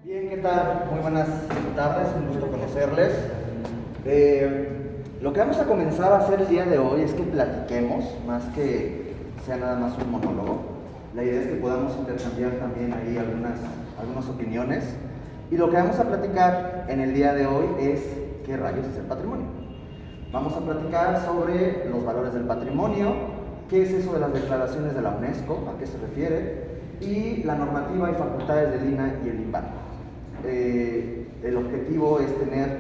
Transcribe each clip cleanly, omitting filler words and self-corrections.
Bien, ¿qué tal? Muy buenas tardes, un gusto conocerles. Lo que vamos a comenzar a hacer el día de hoy es que platiquemos, más que sea nada más un monólogo. La idea es que podamos intercambiar también ahí algunas opiniones. Y lo que vamos a platicar en el día de hoy es qué rayos es el patrimonio. Vamos a platicar sobre los valores del patrimonio, qué es eso de las declaraciones de la UNESCO, a qué se refiere, y la normativa y facultades del INAH y el INVAN. El objetivo es tener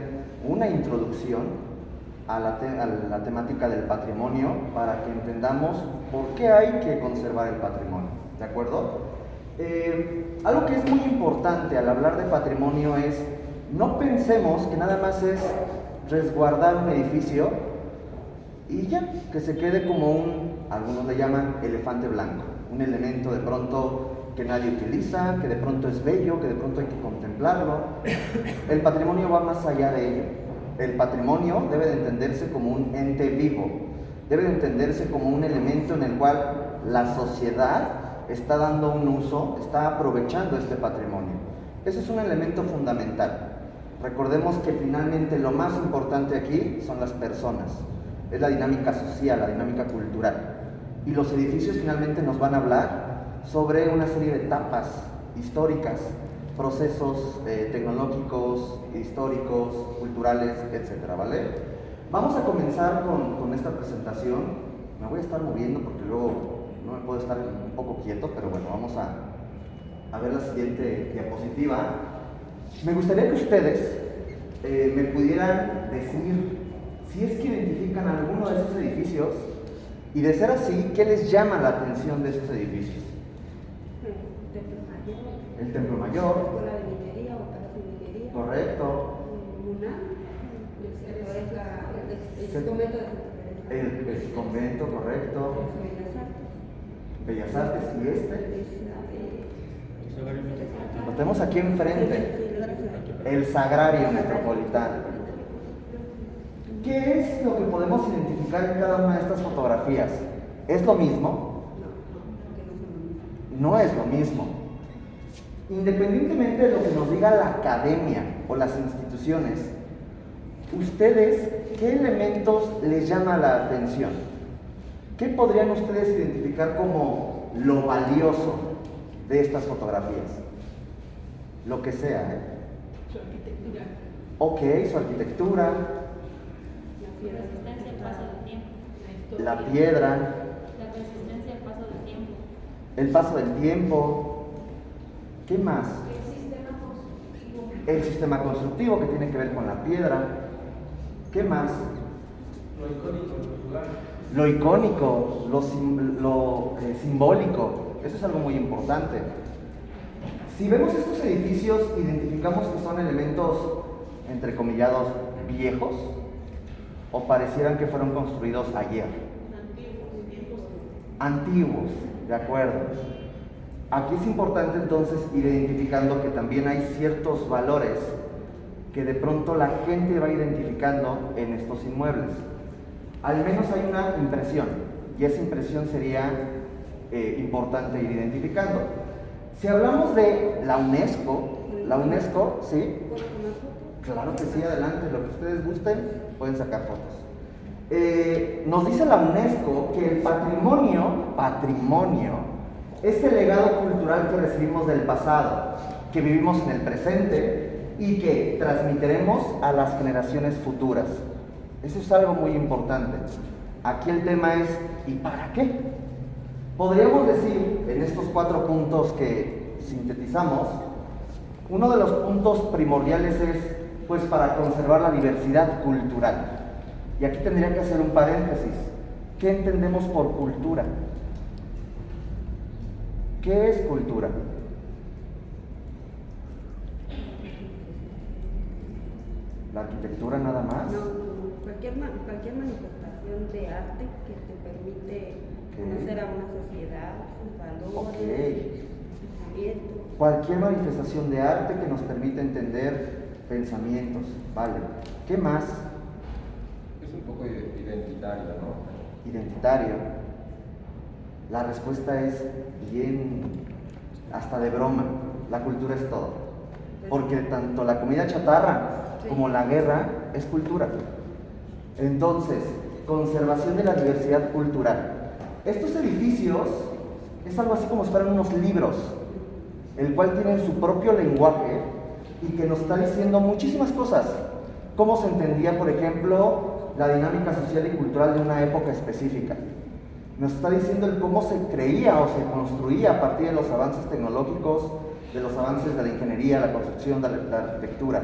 una introducción a la temática del patrimonio para que entendamos por qué hay que conservar el patrimonio, ¿de acuerdo? Algo que es muy importante al hablar de patrimonio es, no pensemos que nada más es resguardar un edificio y ya, que se quede como algunos le llaman elefante blanco, un elemento de pronto que nadie utiliza, que de pronto es bello, que de pronto hay que contemplarlo. El patrimonio va más allá de ello. El patrimonio debe de entenderse como un ente vivo, debe de entenderse como un elemento en el cual la sociedad está dando un uso, está aprovechando este patrimonio. Ese es un elemento fundamental. Recordemos que finalmente lo más importante aquí son las personas, es la dinámica social, la dinámica cultural. Y los edificios finalmente nos van a hablar sobre una serie de etapas históricas, procesos tecnológicos, históricos, culturales, etcétera, ¿vale? Vamos a comenzar con esta presentación. Me voy a estar moviendo porque luego no me puedo estar un poco quieto, pero bueno, vamos a ver la siguiente diapositiva. Me gustaría que ustedes me pudieran decir si es que identifican alguno de esos edificios y, de ser así, ¿qué les llama la atención de esos edificios? El Templo Mayor. Escuela de Minería o Palacio de Minería. Correcto. UNAM, el convento de Santa Teresa. El convento, correcto. Bellas Artes. Bellas Artes, y lo tenemos aquí enfrente, el Sagrario Metropolitano. ¿Qué es lo que podemos identificar en cada una de estas fotografías? ¿Es lo mismo? No es lo mismo. Independientemente de lo que nos diga la academia o las instituciones, ¿ustedes qué elementos les llama la atención? ¿Qué podrían ustedes identificar como lo valioso de estas fotografías? Lo que sea, ¿eh? Su arquitectura. Ok, su arquitectura. La resistencia al paso del tiempo. La piedra. La resistencia al paso del tiempo. El paso del tiempo. ¿Qué más? El sistema constructivo. El sistema constructivo que tiene que ver con la piedra. ¿Qué más? Lo icónico, cultural. Lo icónico, lo simbólico. Eso es algo muy importante. Si vemos estos edificios, identificamos que son elementos, entrecomillados, viejos, o parecieran que fueron construidos ayer. Antiguos, de acuerdo. Aquí es importante entonces ir identificando que también hay ciertos valores que de pronto la gente va identificando en estos inmuebles. Al menos hay una impresión, y esa impresión sería importante ir identificando. Si hablamos de la UNESCO, ¿sí? Claro que sí, adelante, lo que ustedes gusten, pueden sacar fotos. Nos dice la UNESCO que el patrimonio, es el legado cultural que recibimos del pasado, que vivimos en el presente y que transmitiremos a las generaciones futuras. Eso es algo muy importante. Aquí el tema es, ¿y para qué? Podríamos decir, en estos 4 puntos que sintetizamos, uno de los puntos primordiales es, pues, para conservar la diversidad cultural. Y aquí tendría que hacer un paréntesis. ¿Qué entendemos por cultura? ¿Qué es cultura? ¿La arquitectura nada más? No, cualquier manifestación de arte que te permite conocer a una sociedad, sus valores, sus pensamientos. Cualquier manifestación de arte que nos permite entender pensamientos, vale. ¿Qué más? Es un poco identitario, ¿no? Identitario. La respuesta es bien, hasta de broma. La cultura es todo. porque tanto la comida chatarra como la guerra es cultura. Entonces, conservación de la diversidad cultural. Estos edificios es algo así como si fueran unos libros, el cual tienen su propio lenguaje y que nos está diciendo muchísimas cosas. Cómo se entendía, por ejemplo, la dinámica social y cultural de una época específica. Nos está diciendo el cómo se creía o se construía a partir de los avances tecnológicos, de los avances de la ingeniería, la construcción, de la arquitectura.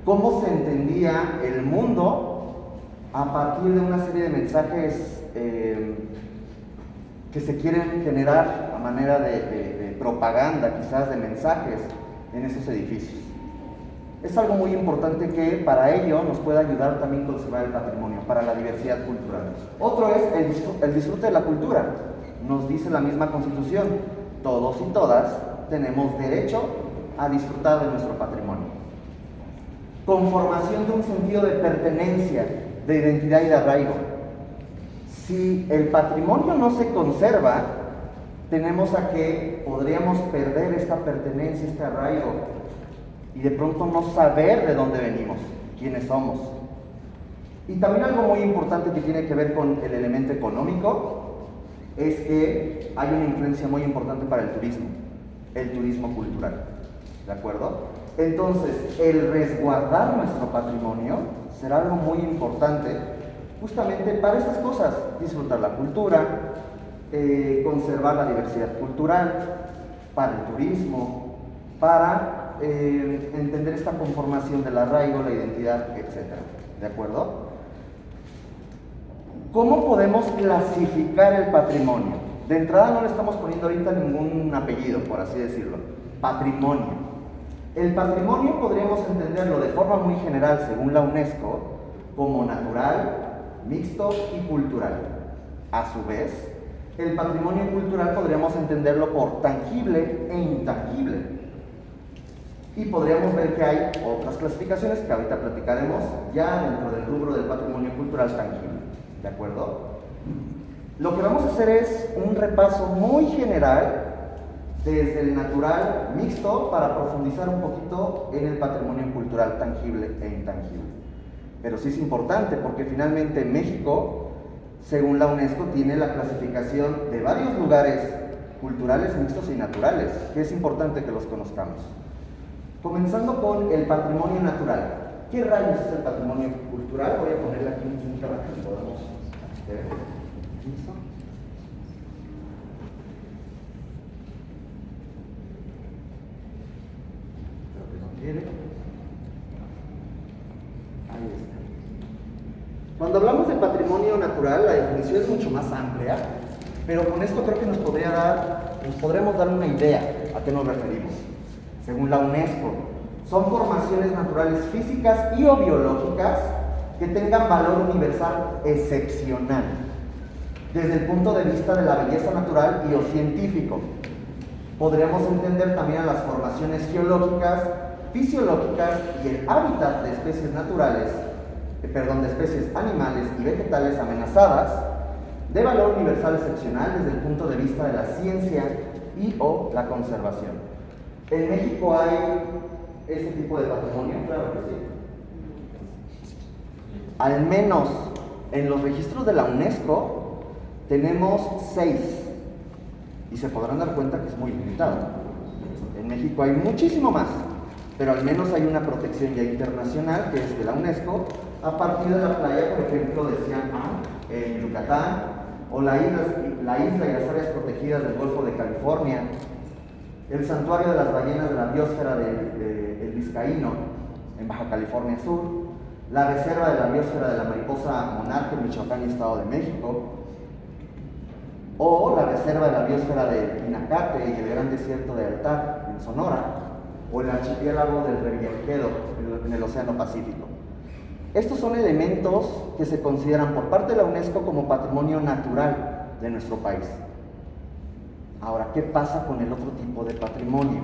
Cómo se entendía el mundo a partir de una serie de mensajes que se quieren generar a manera de propaganda, quizás de mensajes en esos edificios. Es algo muy importante que para ello nos puede ayudar también conservar el patrimonio, para la diversidad cultural. Otro es el disfrute de la cultura. Nos dice la misma Constitución, todos y todas tenemos derecho a disfrutar de nuestro patrimonio. Conformación de un sentido de pertenencia, de identidad y de arraigo. Si el patrimonio no se conserva, tenemos a que podríamos perder esta pertenencia, este arraigo, y de pronto no saber de dónde venimos, quiénes somos. Y también algo muy importante que tiene que ver con el elemento económico es que hay una influencia muy importante para el turismo cultural, ¿de acuerdo? Entonces, el resguardar nuestro patrimonio será algo muy importante justamente para estas cosas: disfrutar la cultura, conservar la diversidad cultural, para el turismo, para entender esta conformación del arraigo, la identidad, etc. ¿De acuerdo? ¿Cómo podemos clasificar el patrimonio? De entrada no le estamos poniendo ahorita ningún apellido, por así decirlo. Patrimonio. El patrimonio podríamos entenderlo de forma muy general, según la UNESCO, como natural, mixto y cultural. A su vez, el patrimonio cultural podríamos entenderlo por tangible e intangible. Y podríamos ver que hay otras clasificaciones que ahorita platicaremos ya dentro del rubro del patrimonio cultural tangible. ¿De acuerdo? Lo que vamos a hacer es un repaso muy general desde el natural mixto para profundizar un poquito en el patrimonio cultural tangible e intangible. Pero sí es importante porque finalmente México, según la UNESCO, tiene la clasificación de varios lugares culturales mixtos y naturales, que es importante que los conozcamos. Comenzando con el patrimonio natural. ¿Qué rayos es el patrimonio cultural? Voy a ponerle aquí un punto para que podamos ver. ¿Listo? Creo que no quiere. Ahí está. Cuando hablamos de patrimonio natural, la definición es mucho más amplia, pero con esto creo que nos podremos dar una idea a qué nos referimos. Según la UNESCO, son formaciones naturales físicas y o biológicas que tengan valor universal excepcional, desde el punto de vista de la belleza natural y o científico. Podríamos entender también a las formaciones geológicas, fisiológicas y el hábitat de especies naturales, de especies animales y vegetales amenazadas, de valor universal excepcional desde el punto de vista de la ciencia y o la conservación. ¿En México hay este tipo de patrimonio? Claro que sí. Al menos en los registros de la UNESCO tenemos 6 y se podrán dar cuenta que es muy limitado. En México hay muchísimo más, pero al menos hay una protección ya internacional que es de la UNESCO a partir de la playa, por ejemplo, de Xi'an en Yucatán, o la isla y las áreas protegidas del Golfo de California, el santuario de las ballenas de la biosfera del Vizcaíno en Baja California Sur, la reserva de la biosfera de la mariposa monarca en Michoacán y Estado de México, o la reserva de la biosfera de Pinacate y el gran desierto de Altar en Sonora, o el archipiélago del Revillagigedo en el Océano Pacífico. Estos son elementos que se consideran por parte de la UNESCO como patrimonio natural de nuestro país. Ahora, ¿qué pasa con el otro tipo de patrimonio?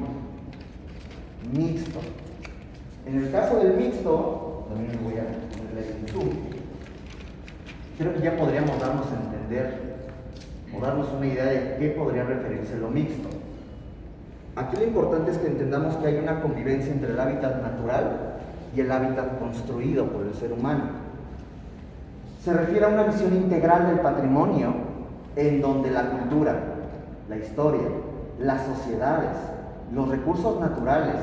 Mixto. En el caso del mixto, también le voy a ponerle en zoom, creo que ya podríamos darnos a entender o darnos una idea de qué podría referirse lo mixto. Aquí lo importante es que entendamos que hay una convivencia entre el hábitat natural y el hábitat construido por el ser humano. Se refiere a una visión integral del patrimonio en donde la cultura, la historia, las sociedades, los recursos naturales,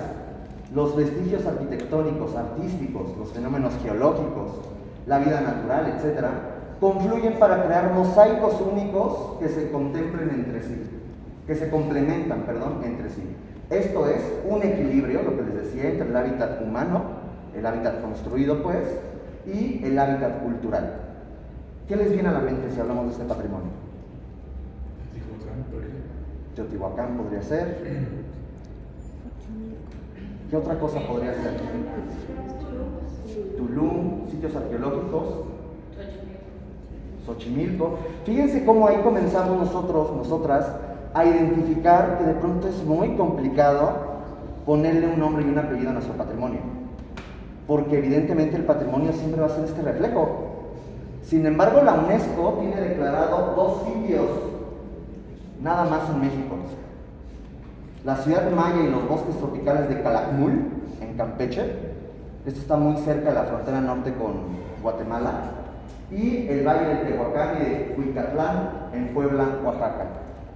los vestigios arquitectónicos, artísticos, los fenómenos geológicos, la vida natural, etc., confluyen para crear mosaicos únicos que se contemplen entre sí, que se complementan, entre sí. Esto es un equilibrio, lo que les decía, entre el hábitat humano, el hábitat construido, pues, y el hábitat cultural. ¿Qué les viene a la mente si hablamos de este patrimonio? Teotihuacán podría ser. ¿Qué otra cosa podría ser? Tulum, sitios arqueológicos. Xochimilco. Fíjense cómo ahí comenzamos nosotras, a identificar que de pronto es muy complicado ponerle un nombre y un apellido a nuestro patrimonio. Porque evidentemente el patrimonio siempre va a ser este reflejo. Sin embargo, la UNESCO tiene declarado 2 sitios, nada más en México. La ciudad maya y los bosques tropicales de Calakmul, en Campeche. Esto está muy cerca de la frontera norte con Guatemala. Y el Valle de Tehuacán y de Cuicatlán, en Puebla, Oaxaca.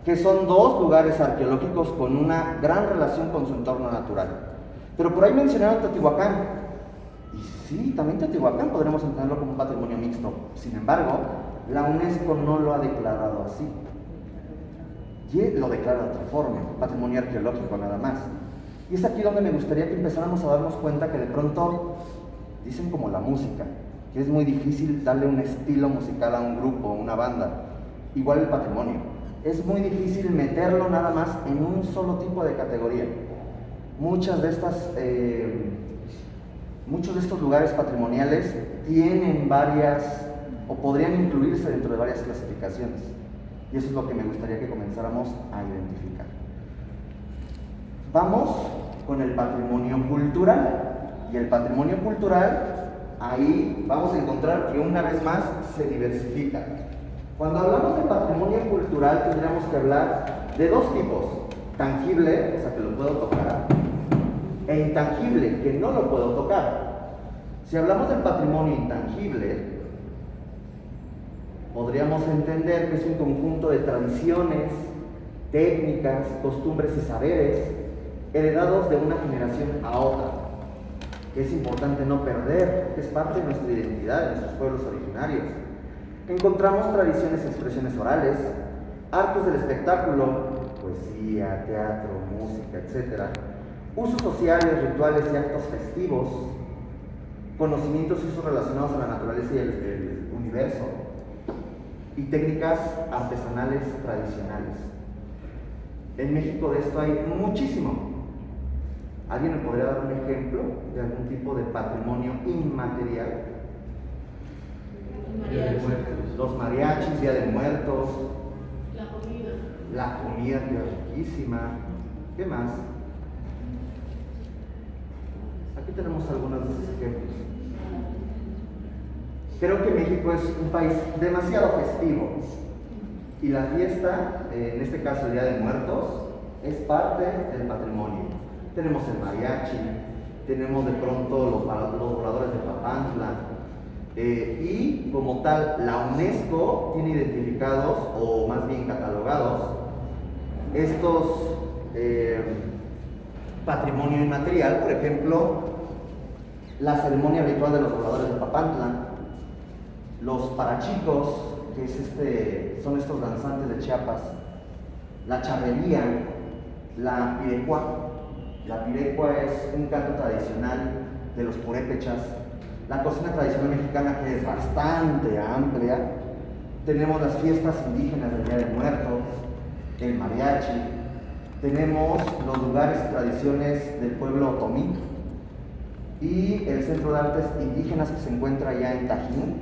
Que son 2 lugares arqueológicos con una gran relación con su entorno natural. Pero por ahí mencionaron Teotihuacán. Y sí, también Teotihuacán podremos entenderlo como un patrimonio mixto. Sin embargo, la UNESCO no lo ha declarado así. Y lo declara de otra forma, patrimonio arqueológico nada más. Y es aquí donde me gustaría que empezáramos a darnos cuenta que de pronto dicen como la música, que es muy difícil darle un estilo musical a un grupo, a una banda. Igual el patrimonio. Es muy difícil meterlo nada más en un solo tipo de categoría. Muchos de estos lugares patrimoniales tienen varias, o podrían incluirse dentro de varias clasificaciones. Y eso es lo que me gustaría que comenzáramos a identificar. Vamos con el patrimonio cultural. Y el patrimonio cultural, ahí vamos a encontrar que una vez más se diversifica. Cuando hablamos de patrimonio cultural tendríamos que hablar de 2 tipos. Tangible, o sea que lo puedo tocar, e intangible, que no lo puedo tocar. Si hablamos del patrimonio intangible, podríamos entender que es un conjunto de tradiciones, técnicas, costumbres y saberes heredados de una generación a otra, que es importante no perder, que es parte de nuestra identidad, de nuestros pueblos originarios. Encontramos tradiciones y expresiones orales, artes del espectáculo, poesía, teatro, música, etc., usos sociales, rituales y actos festivos, conocimientos y usos relacionados a la naturaleza y el universo, y técnicas artesanales tradicionales. En México de esto hay muchísimo. ¿Alguien me podría dar un ejemplo de algún tipo de patrimonio inmaterial? Día de Muertos. Los mariachis, Día de Muertos. La comida. La comida, que es riquísima. ¿Qué más? Aquí tenemos algunos de esos ejemplos. Creo que México es un país demasiado festivo y la fiesta, en este caso el Día de Muertos, es parte del patrimonio. Tenemos el mariachi, tenemos de pronto los voladores de Papantla, y como tal la UNESCO tiene identificados, o más bien catalogados, estos patrimonio inmaterial. Por ejemplo, la ceremonia ritual de los voladores de Papantla, los parachicos, que es son estos danzantes de Chiapas, la charrería, la pirecua. La pirecua es un canto tradicional de los purépechas. La cocina tradicional mexicana, que es bastante amplia. Tenemos las fiestas indígenas del Día de Muertos, el mariachi. Tenemos los lugares y tradiciones del pueblo otomí y el Centro de Artes Indígenas que se encuentra allá en Tajín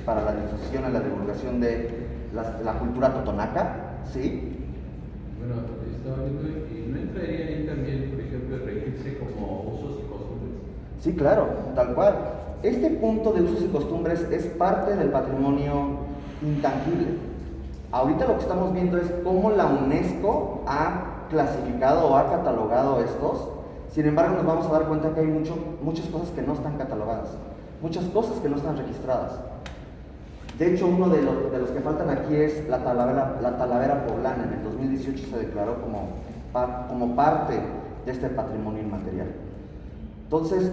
para la difusión y la divulgación de la cultura totonaca, ¿sí? Bueno, estaba viendo y no entraría ahí también, por ejemplo, el regirse como usos y costumbres. Sí, claro, tal cual. Este punto de usos y costumbres es parte del patrimonio intangible. Ahorita lo que estamos viendo es cómo la UNESCO ha clasificado o ha catalogado estos. Sin embargo, nos vamos a dar cuenta que hay muchas cosas que no están catalogadas, muchas cosas que no están registradas. De hecho, uno de los que faltan aquí es la Talavera Poblana. En el 2018 se declaró como parte de este patrimonio inmaterial. Entonces,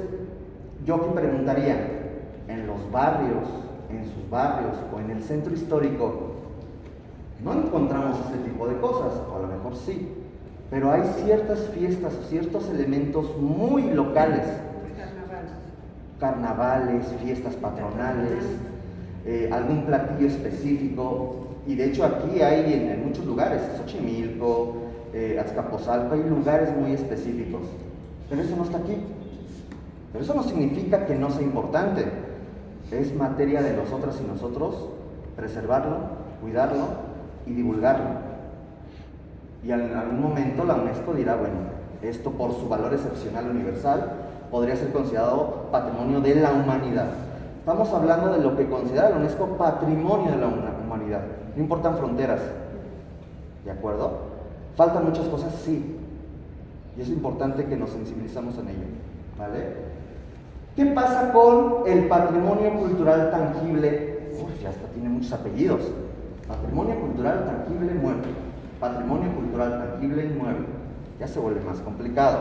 yo aquí preguntaría, en los barrios, en sus barrios o en el centro histórico, no encontramos este tipo de cosas, o a lo mejor sí, pero hay ciertas fiestas o ciertos elementos muy locales. Carnavales, fiestas patronales, algún platillo específico, y de hecho aquí hay en muchos lugares, Xochimilco, Azcapotzalco, hay lugares muy específicos, pero eso no está aquí. Pero eso no significa que no sea importante, es materia de nosotras y nosotros preservarlo, cuidarlo y divulgarlo. Y en algún momento la UNESCO dirá, bueno, esto por su valor excepcional universal podría ser considerado patrimonio de la humanidad. Estamos hablando de lo que considera la UNESCO patrimonio de la humanidad. No importan fronteras, ¿de acuerdo? Faltan muchas cosas, sí, y es importante que nos sensibilizamos en ello, ¿vale? ¿Qué pasa con el patrimonio cultural tangible? Ya hasta tiene muchos apellidos. Patrimonio cultural tangible mueble. Patrimonio cultural tangible inmueble. Ya se vuelve más complicado.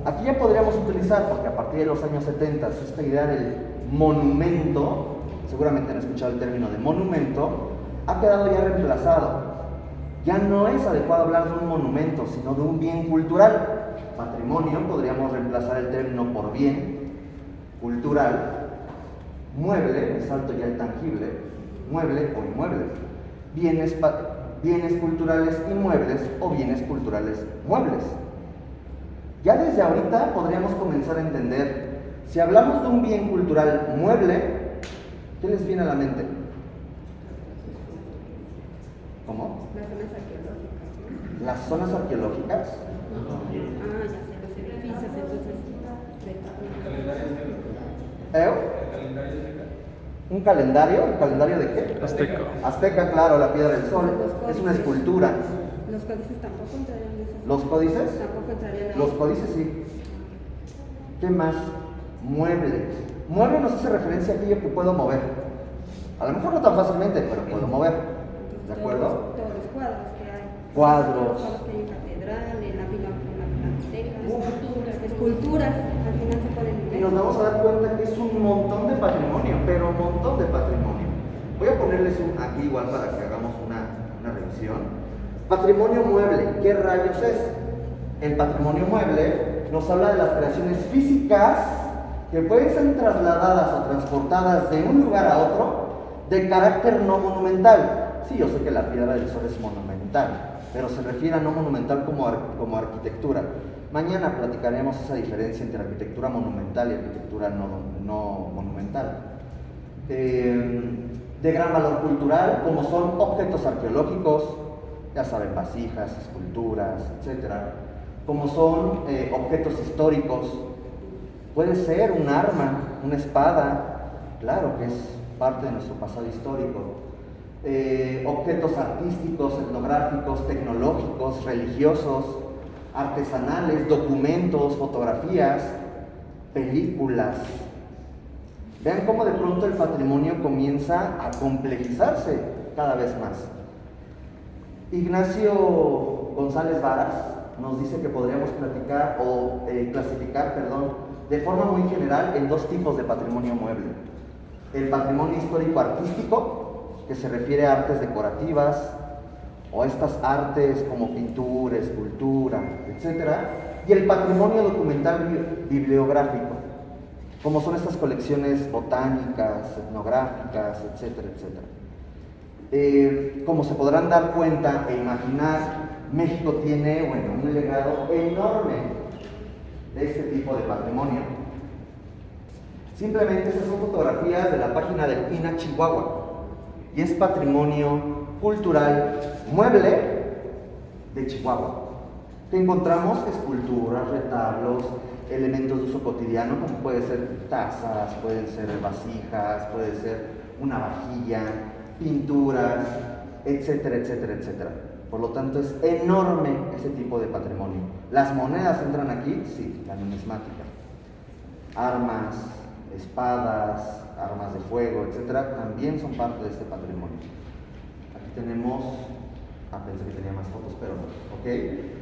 Aquí ya podríamos utilizar, porque a partir de los años 70, esta idea del monumento, seguramente han escuchado el término de monumento, ha quedado ya reemplazado. Ya no es adecuado hablar de un monumento, sino de un bien cultural. Patrimonio podríamos reemplazar el término por bien cultural. Mueble, me salto ya el tangible, mueble o inmueble. Bienes culturales inmuebles o bienes culturales muebles. Ya desde ahorita podríamos comenzar a entender, si hablamos de un bien cultural mueble, ¿qué les viene a la mente? ¿Cómo? Las zonas arqueológicas. ¿Las zonas arqueológicas? Ya sé, los edificios, entonces. ¿Un calendario? ¿El calendario de qué? Azteca. Azteca, claro, la piedra del sol. Es una escultura. Los códices tampoco entrarían en esas. ¿Los códices? Tampoco entrarían en Los códices sí. ¿Qué más? Mueble. Mueble nos hace referencia a aquello que puedo mover. A lo mejor no tan fácilmente, pero puedo mover. ¿De acuerdo? Todos los cuadros que hay. Cuadros. Los cuadros que hay en catedral, en la biblioteca, esculturas, al final se pueden ver. Y nos vamos a dar cuenta que es un montón de patrimonio, pero un montón de patrimonio. Voy a ponerles aquí igual para que hagamos una revisión. Patrimonio mueble, ¿qué rayos es? El patrimonio mueble nos habla de las creaciones físicas que pueden ser trasladadas o transportadas de un lugar a otro de carácter no monumental. Sí, yo sé que la piedra del sol es monumental, pero se refiere a no monumental como arquitectura. Mañana platicaremos esa diferencia entre arquitectura monumental y arquitectura no monumental. De gran valor cultural, como son objetos arqueológicos, ya saben, vasijas, esculturas, etc. Como son objetos históricos, puede ser un arma, una espada, claro que es parte de nuestro pasado histórico. Objetos artísticos, etnográficos, tecnológicos, religiosos, artesanales, documentos, fotografías, películas. Vean cómo de pronto el patrimonio comienza a complejizarse cada vez más. Ignacio González Varas nos dice que podríamos clasificar, de forma muy general en dos tipos de patrimonio mueble. El patrimonio histórico-artístico, que se refiere a artes decorativas, o estas artes como pintura, escultura, etc. Y el patrimonio documental bibliográfico, como son estas colecciones botánicas, etnográficas, etcétera, etcétera. Como se podrán dar cuenta e imaginar, México tiene, un legado enorme de este tipo de patrimonio. Simplemente estas son fotografías de la página del INAH Chihuahua, y es patrimonio cultural mueble de Chihuahua. Que encontramos esculturas, retablos, elementos de uso cotidiano, como pueden ser tazas, pueden ser vasijas, puede ser una vajilla, pinturas, etcétera, etcétera, etcétera. Por lo tanto, es enorme ese tipo de patrimonio. ¿Las monedas entran aquí? Sí, la numismática. Armas, espadas, armas de fuego, etcétera, también son parte de este patrimonio. Aquí tenemos, pensé que tenía más fotos, pero no, ¿ok?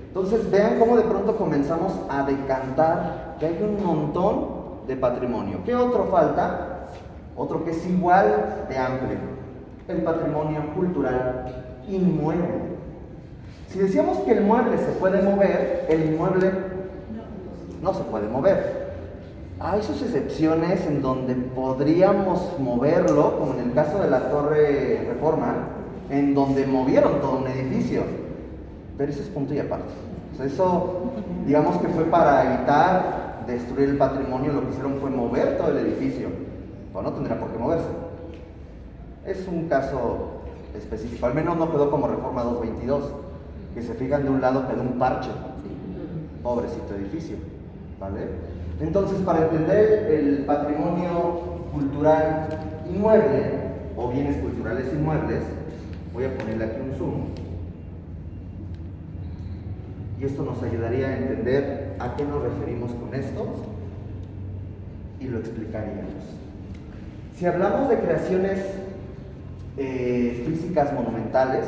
Entonces, vean cómo de pronto comenzamos a decantar que hay un montón de patrimonio. ¿Qué otro falta? Otro que es igual de amplio, el patrimonio cultural inmueble. Si decíamos que el mueble se puede mover, el inmueble no se puede mover. Hay sus excepciones en donde podríamos moverlo, como en el caso de la Torre Reforma, en donde movieron todo un edificio, pero eso es punto y aparte. O sea, eso, digamos que fue para evitar destruir el patrimonio, lo que hicieron fue mover todo el edificio, o no tendría por qué moverse. Es un caso específico, al menos no quedó como Reforma 222, que se fijan de un lado quedó un parche, pobrecito edificio, ¿vale? Entonces, para entender el patrimonio cultural inmueble, o bienes culturales inmuebles, voy a ponerle aquí un zoom, y esto nos ayudaría a entender a qué nos referimos con esto, y lo explicaríamos. Si hablamos de creaciones físicas monumentales,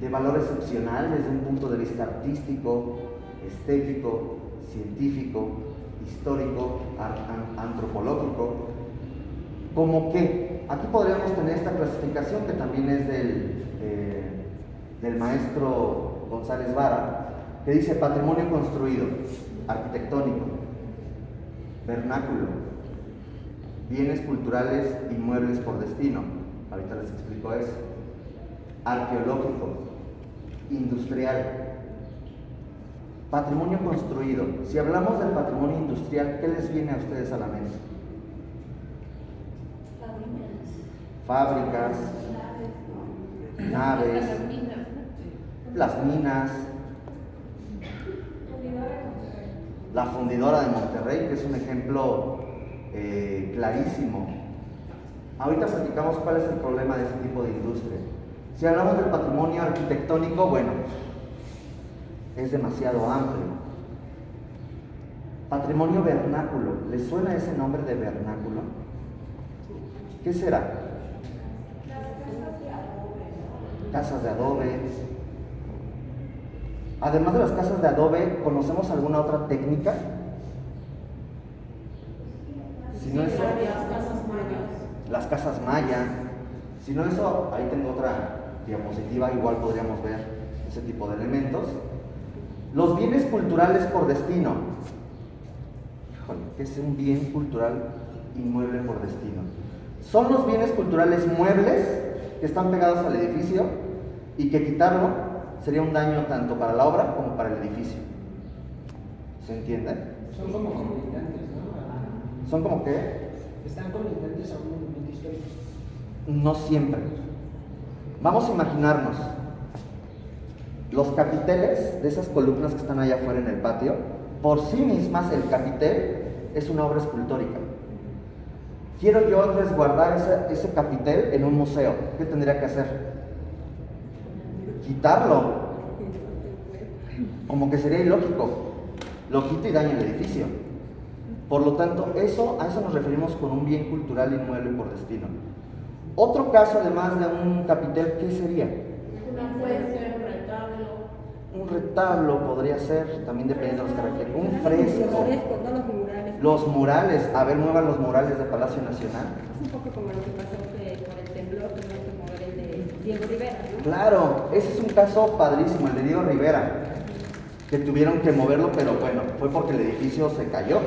de valor excepcional desde un punto de vista artístico, estético, científico, histórico, antropológico, como que aquí podríamos tener esta clasificación que también es del maestro González Vara, que dice patrimonio construido, arquitectónico, vernáculo, bienes culturales inmuebles por destino, ahorita les explico eso, arqueológico, industrial, patrimonio construido. Si hablamos del patrimonio industrial, ¿qué les viene a ustedes a la mente? Fábricas, naves, las minas, la fundidora de Monterrey, que es un ejemplo clarísimo. Ahorita platicamos cuál es el problema de ese tipo de industria. Si hablamos del patrimonio arquitectónico, bueno, es demasiado amplio. Patrimonio vernáculo, ¿les suena ese nombre de vernáculo? ¿Qué será? Casas de adobe. Además de las casas de adobe, ¿conocemos alguna otra técnica? Si no eso, las casas maya. Si no eso, ahí tengo otra diapositiva, igual podríamos ver ese tipo de elementos. Los bienes culturales por destino. Híjole, ¿qué es un bien cultural inmueble por destino? Son los bienes culturales muebles que están pegados al edificio y que quitarlo sería un daño tanto para la obra como para el edificio. ¿Se entiende? Son como colindantes, ¿no? ¿Son como qué? Están colindantes a un monumento histórico. No siempre. Vamos a imaginarnos los capiteles de esas columnas que están allá afuera en el patio. Por sí mismas el capitel es una obra escultórica. Quiero yo resguardar ese capitel en un museo. ¿Qué tendría que hacer? Quitarlo. Como que sería ilógico. Lo quito y daño el edificio. Por lo tanto, a eso nos referimos con un bien cultural inmueble por destino. Otro caso, además de un capitel, ¿qué sería? Puede ser un retablo. Un retablo podría ser, también dependiendo de los caracteres. Un fresco. Los frescos, no los murales. Los murales, a ver, muevan los murales de Palacio Nacional. Es un poco como lo que pasó con el temblor, que no hay que mover el de Diego Rivera, ¿no? Claro, ese es un caso padrísimo, el de Diego Rivera, que tuvieron que moverlo, pero bueno, fue porque el edificio se cayó.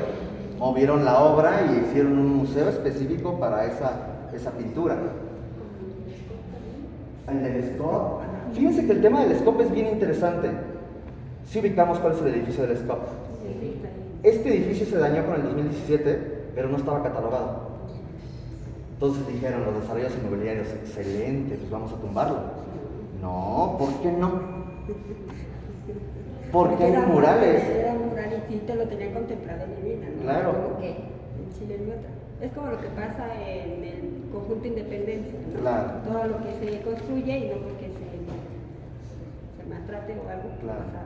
Movieron la obra y hicieron un museo específico para esa pintura. El del SCOP. Fíjense que el tema del SCOP es bien interesante. Si ubicamos cuál es el edificio del SCOP. Este edificio se dañó con el 2017, pero no estaba catalogado. Entonces dijeron los desarrollos inmobiliarios, excelente, pues vamos a tumbarlo. No, ¿por qué no? Porque hay murales. Era un mural y sí te lo tenían contemplado en mi vida, ¿no? Claro. Como que en Chile y otra. Es como lo que pasa en el conjunto Independencia, ¿no? Claro. Todo lo que se construye y no porque arte o algo que Claro. vas a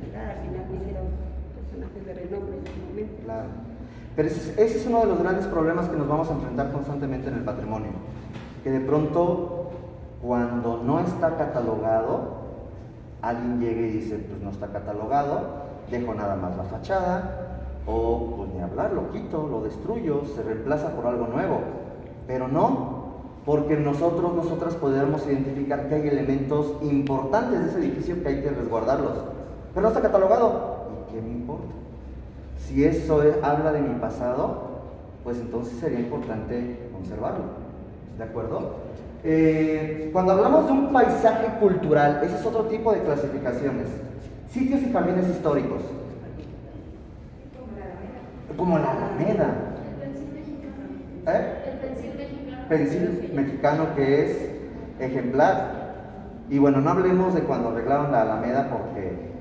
entregar. Al final hicieron personajes de renombre en su momento. Claro. Pero ese es uno de los grandes problemas que nos vamos a enfrentar constantemente en el patrimonio. Que de pronto, cuando no está catalogado, alguien llega y dice, pues no está catalogado, dejo nada más la fachada, o pues ni hablar, lo quito, lo destruyo, se reemplaza por algo nuevo. Pero no, porque nosotras podemos identificar que hay elementos importantes de ese edificio que hay que resguardarlos. Pero no está catalogado. ¿Y qué me importa? Si eso habla de mi pasado, pues entonces sería importante conservarlo. ¿De acuerdo? Cuando hablamos de un paisaje cultural, ese es otro tipo de clasificaciones. Sitios y jardines históricos. Como la Alameda. El pensil mexicano. Pensil mexicano que es ejemplar. Y bueno, no hablemos de cuando arreglaron la Alameda porque...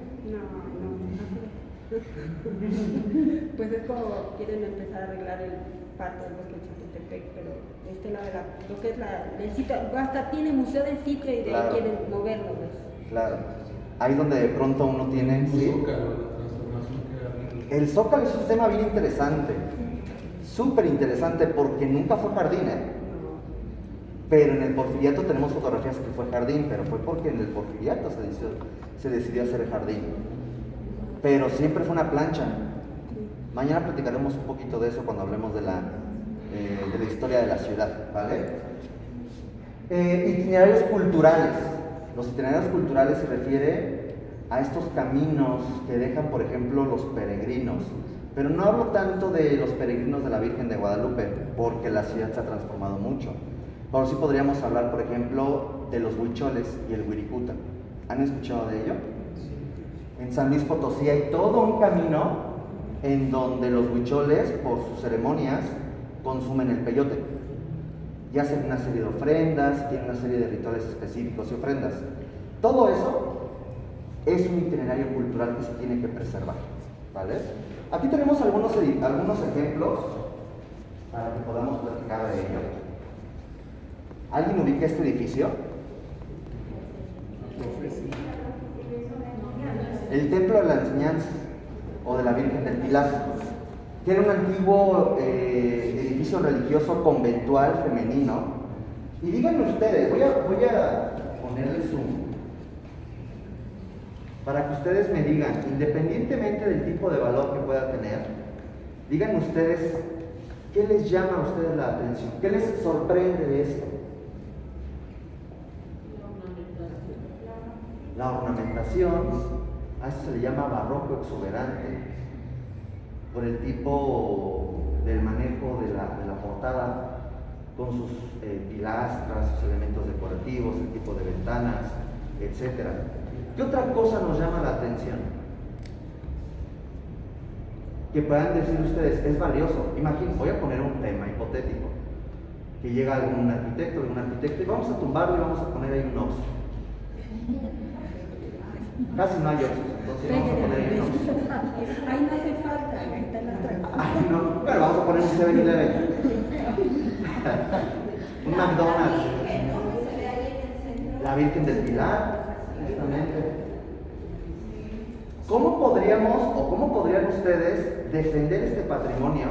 Pues es como quieren empezar a arreglar el parque del bosque de Chapultepec, pero de este lado de lo que es el sitio, hasta tiene museo del sitio y de Claro. ahí quieren moverlo, pues. Claro, ahí donde de pronto uno tiene... ¿sí? El Zócalo es un tema bien interesante, súper interesante, porque nunca fue jardín, pero en el Porfiriato tenemos fotografías que fue jardín, pero fue porque en el Porfiriato se decidió hacer el jardín, pero siempre fue una plancha. Mañana platicaremos un poquito de eso cuando hablemos de la historia de la ciudad, ¿vale? Itinerarios culturales. Los itinerarios culturales se refiere a estos caminos que dejan, por ejemplo, los peregrinos. Pero no hablo tanto de los peregrinos de la Virgen de Guadalupe, porque la ciudad se ha transformado mucho. Pero sí podríamos hablar, por ejemplo, de los huicholes y el Wirikuta. ¿Han escuchado de ello? En San Luis Potosí hay todo un camino en donde los huicholes, por sus ceremonias, consumen el peyote. Y hacen una serie de ofrendas, tienen una serie de rituales específicos y ofrendas. Todo eso es un itinerario cultural que se tiene que preservar, ¿vale? Aquí tenemos algunos ejemplos para que podamos platicar de ello. ¿Alguien ubica este edificio? El Templo de la Enseñanza o de la Virgen del Pilar, que era un antiguo edificio religioso conventual femenino. Y díganme ustedes, voy a ponerle zoom para que ustedes me digan, independientemente del tipo de valor que pueda tener, díganme ustedes qué les llama a ustedes la atención, qué les sorprende de esto. La ornamentación, a eso se le llama barroco exuberante, por el tipo del manejo de la portada, con sus pilastras, sus elementos decorativos, el tipo de ventanas, etc. ¿Qué otra cosa nos llama la atención? Que puedan decir ustedes, es valioso. Imagínense, voy a poner un tema hipotético, que llega algún arquitecto y vamos a tumbarlo y vamos a poner ahí un Oxxo. Casi no hay Oxxos, entonces vamos a poner ahí un Oxxo. Ahí no hace falta, ahí está la atracción. Ay, no, pero vamos a poner un 7-Eleven. Un McDonald's. La Virgen del Pilar, justamente. ¿Cómo podrían ustedes defender este patrimonio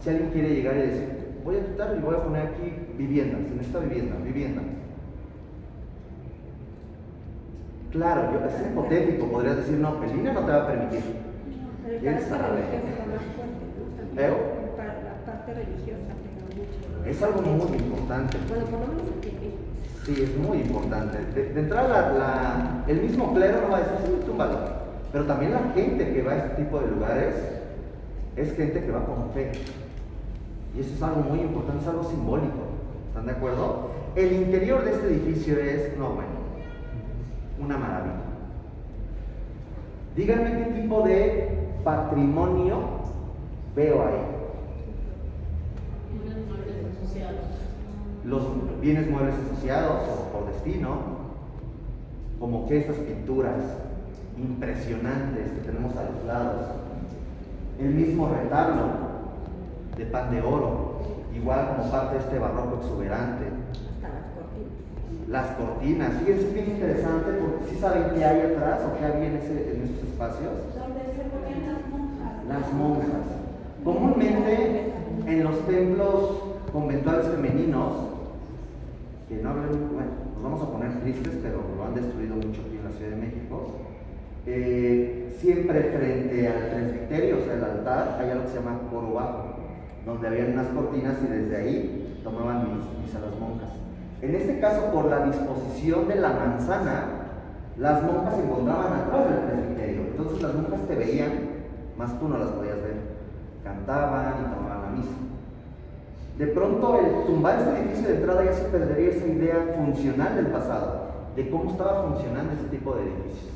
si alguien quiere llegar y decir, voy a quitarlo y voy a poner aquí vivienda, se necesita vivienda? Claro, es hipotético, podrías decir, no, Pelina no te va a permitir. El ¿Quién carácter sabe? religioso es lo más fuerte, ¿no? También ¿Pero? la parte religiosa pega mucho. Es algo muy importante. Bueno, por lo menos aquí en México. Sí, es muy importante. De entrada, el mismo clero no va a decir, sí, túmbalo. Pero también la gente que va a este tipo de lugares es gente que va con fe. Y eso es algo muy importante, es algo simbólico. ¿Están de acuerdo? El interior de este edificio es, no, bueno, una maravilla. Díganme qué tipo de patrimonio veo ahí. Los bienes muebles asociados o por destino, como que estas pinturas impresionantes que tenemos a los lados, el mismo retablo de pan de oro, igual como parte de este barroco exuberante, Hasta las cortinas. las cortinas. Fíjense, es bien interesante porque sí saben qué hay atrás o qué había en esos espacios. Donde se ponían las monjas. Las monjas. Comúnmente en los templos conventuales femeninos, que no hablan, bueno, nos vamos a poner tristes, pero lo han destruido mucho aquí en la Ciudad de México. Siempre frente al presbiterio, o sea, el altar, hay algo que se llama coro bajo, donde habían unas cortinas y desde ahí tomaban misa las monjas. En este caso, por la disposición de la manzana, las monjas se encontraban atrás del presbiterio. Entonces las monjas te veían, más tú no las podías ver. Cantaban y tomaban la misa. De pronto, el tumbar este edificio de entrada ya se perdería esa idea funcional del pasado, de cómo estaba funcionando ese tipo de edificios.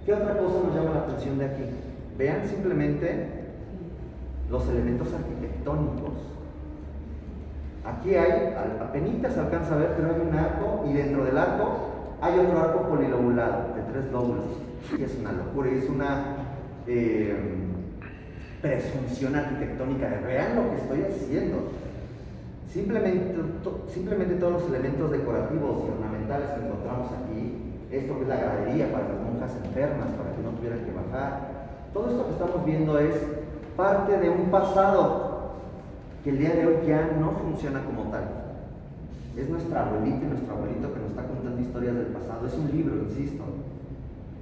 ¿Qué otra cosa nos llama la atención de aquí? Vean simplemente los elementos arquitectónicos. Aquí hay, apenas se alcanza a ver, pero hay un arco y dentro del arco hay otro arco polilobulado de 3 lóbulos. Y es una locura, y es una presunción arquitectónica de vean lo que estoy haciendo. Simplemente todos los elementos decorativos y ornamentales que encontramos aquí, esto que es la gradería para las monjas enfermas, para que no tuvieran que bajar, todo esto que estamos viendo es parte de un pasado que el día de hoy ya no funciona como tal. Es nuestra abuelita y nuestro abuelito que nos está contando historias del pasado. Es un libro, insisto,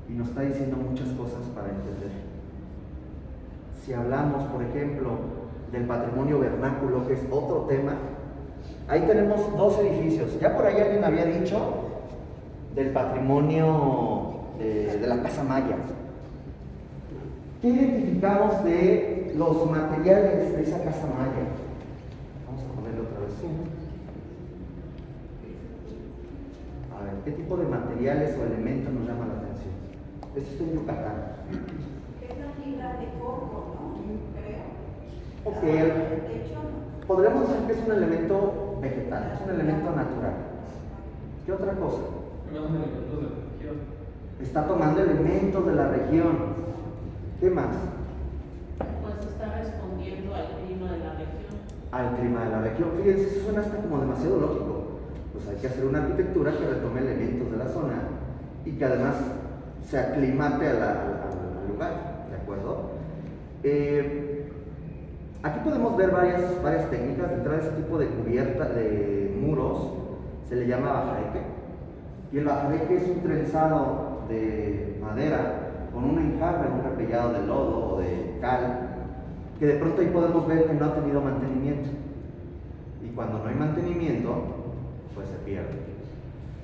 y nos está diciendo muchas cosas para entender. Si hablamos, por ejemplo, del patrimonio vernáculo, que es otro tema, ahí tenemos 2 edificios. Ya por ahí alguien había dicho del patrimonio de la Casa Maya. ¿Qué identificamos de los materiales de esa Casa Maya? Vamos a ponerlo otra vez. A ver, ¿qué tipo de materiales o elementos nos llama la atención? Esto está en Yucatán. Es la fibra de coco, ¿no? Creo. Ok, El techo, podríamos decir que es un elemento vegetal, es un elemento natural. ¿Qué otra cosa? Está tomando elementos de la región. ¿Qué más? pues está respondiendo al clima de la región. Al clima de la región. Fíjense, eso suena hasta como demasiado lógico. Pues hay que hacer una arquitectura que retome elementos de la zona y que además se aclimate al lugar, ¿de acuerdo? Aquí podemos ver varias técnicas. Detrás de ese tipo de cubierta de muros se le llama bajareque, y el bajareque es un trenzado de madera con un enjarre, un repellado de lodo o de cal, que de pronto ahí podemos ver que no ha tenido mantenimiento, y cuando no hay mantenimiento pues se pierde.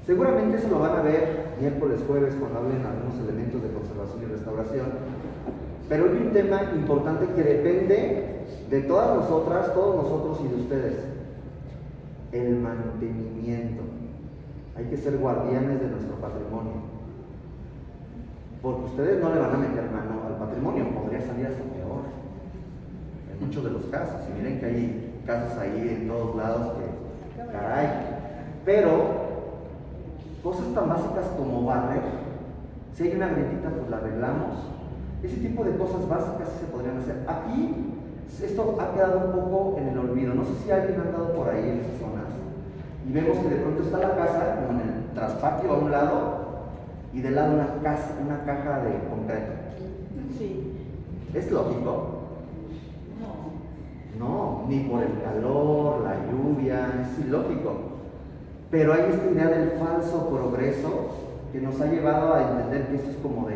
Seguramente eso lo van a ver miércoles, jueves, cuando hablen algunos elementos de conservación y restauración. Pero hay un tema importante que depende de todas nosotras, todos nosotros y de ustedes: el mantenimiento. Hay que ser guardianes de nuestro patrimonio, porque ustedes no le van a meter mano al patrimonio, podría salir hasta peor en muchos de los casos. Y miren que hay casos ahí en todos lados que, caray. Pero cosas tan básicas como barrer, si hay una grietita pues la arreglamos. Ese tipo de cosas básicas sí se podrían hacer. Aquí esto ha quedado un poco en el olvido. No sé si alguien ha andado por ahí en esas zonas y vemos que de pronto está la casa como en el traspatio a un lado y del lado una caja de concreto. Sí. ¿Es lógico? No, ni por el calor, la lluvia, es ilógico. Pero hay esta idea del falso progreso que nos ha llevado a entender que esto es como de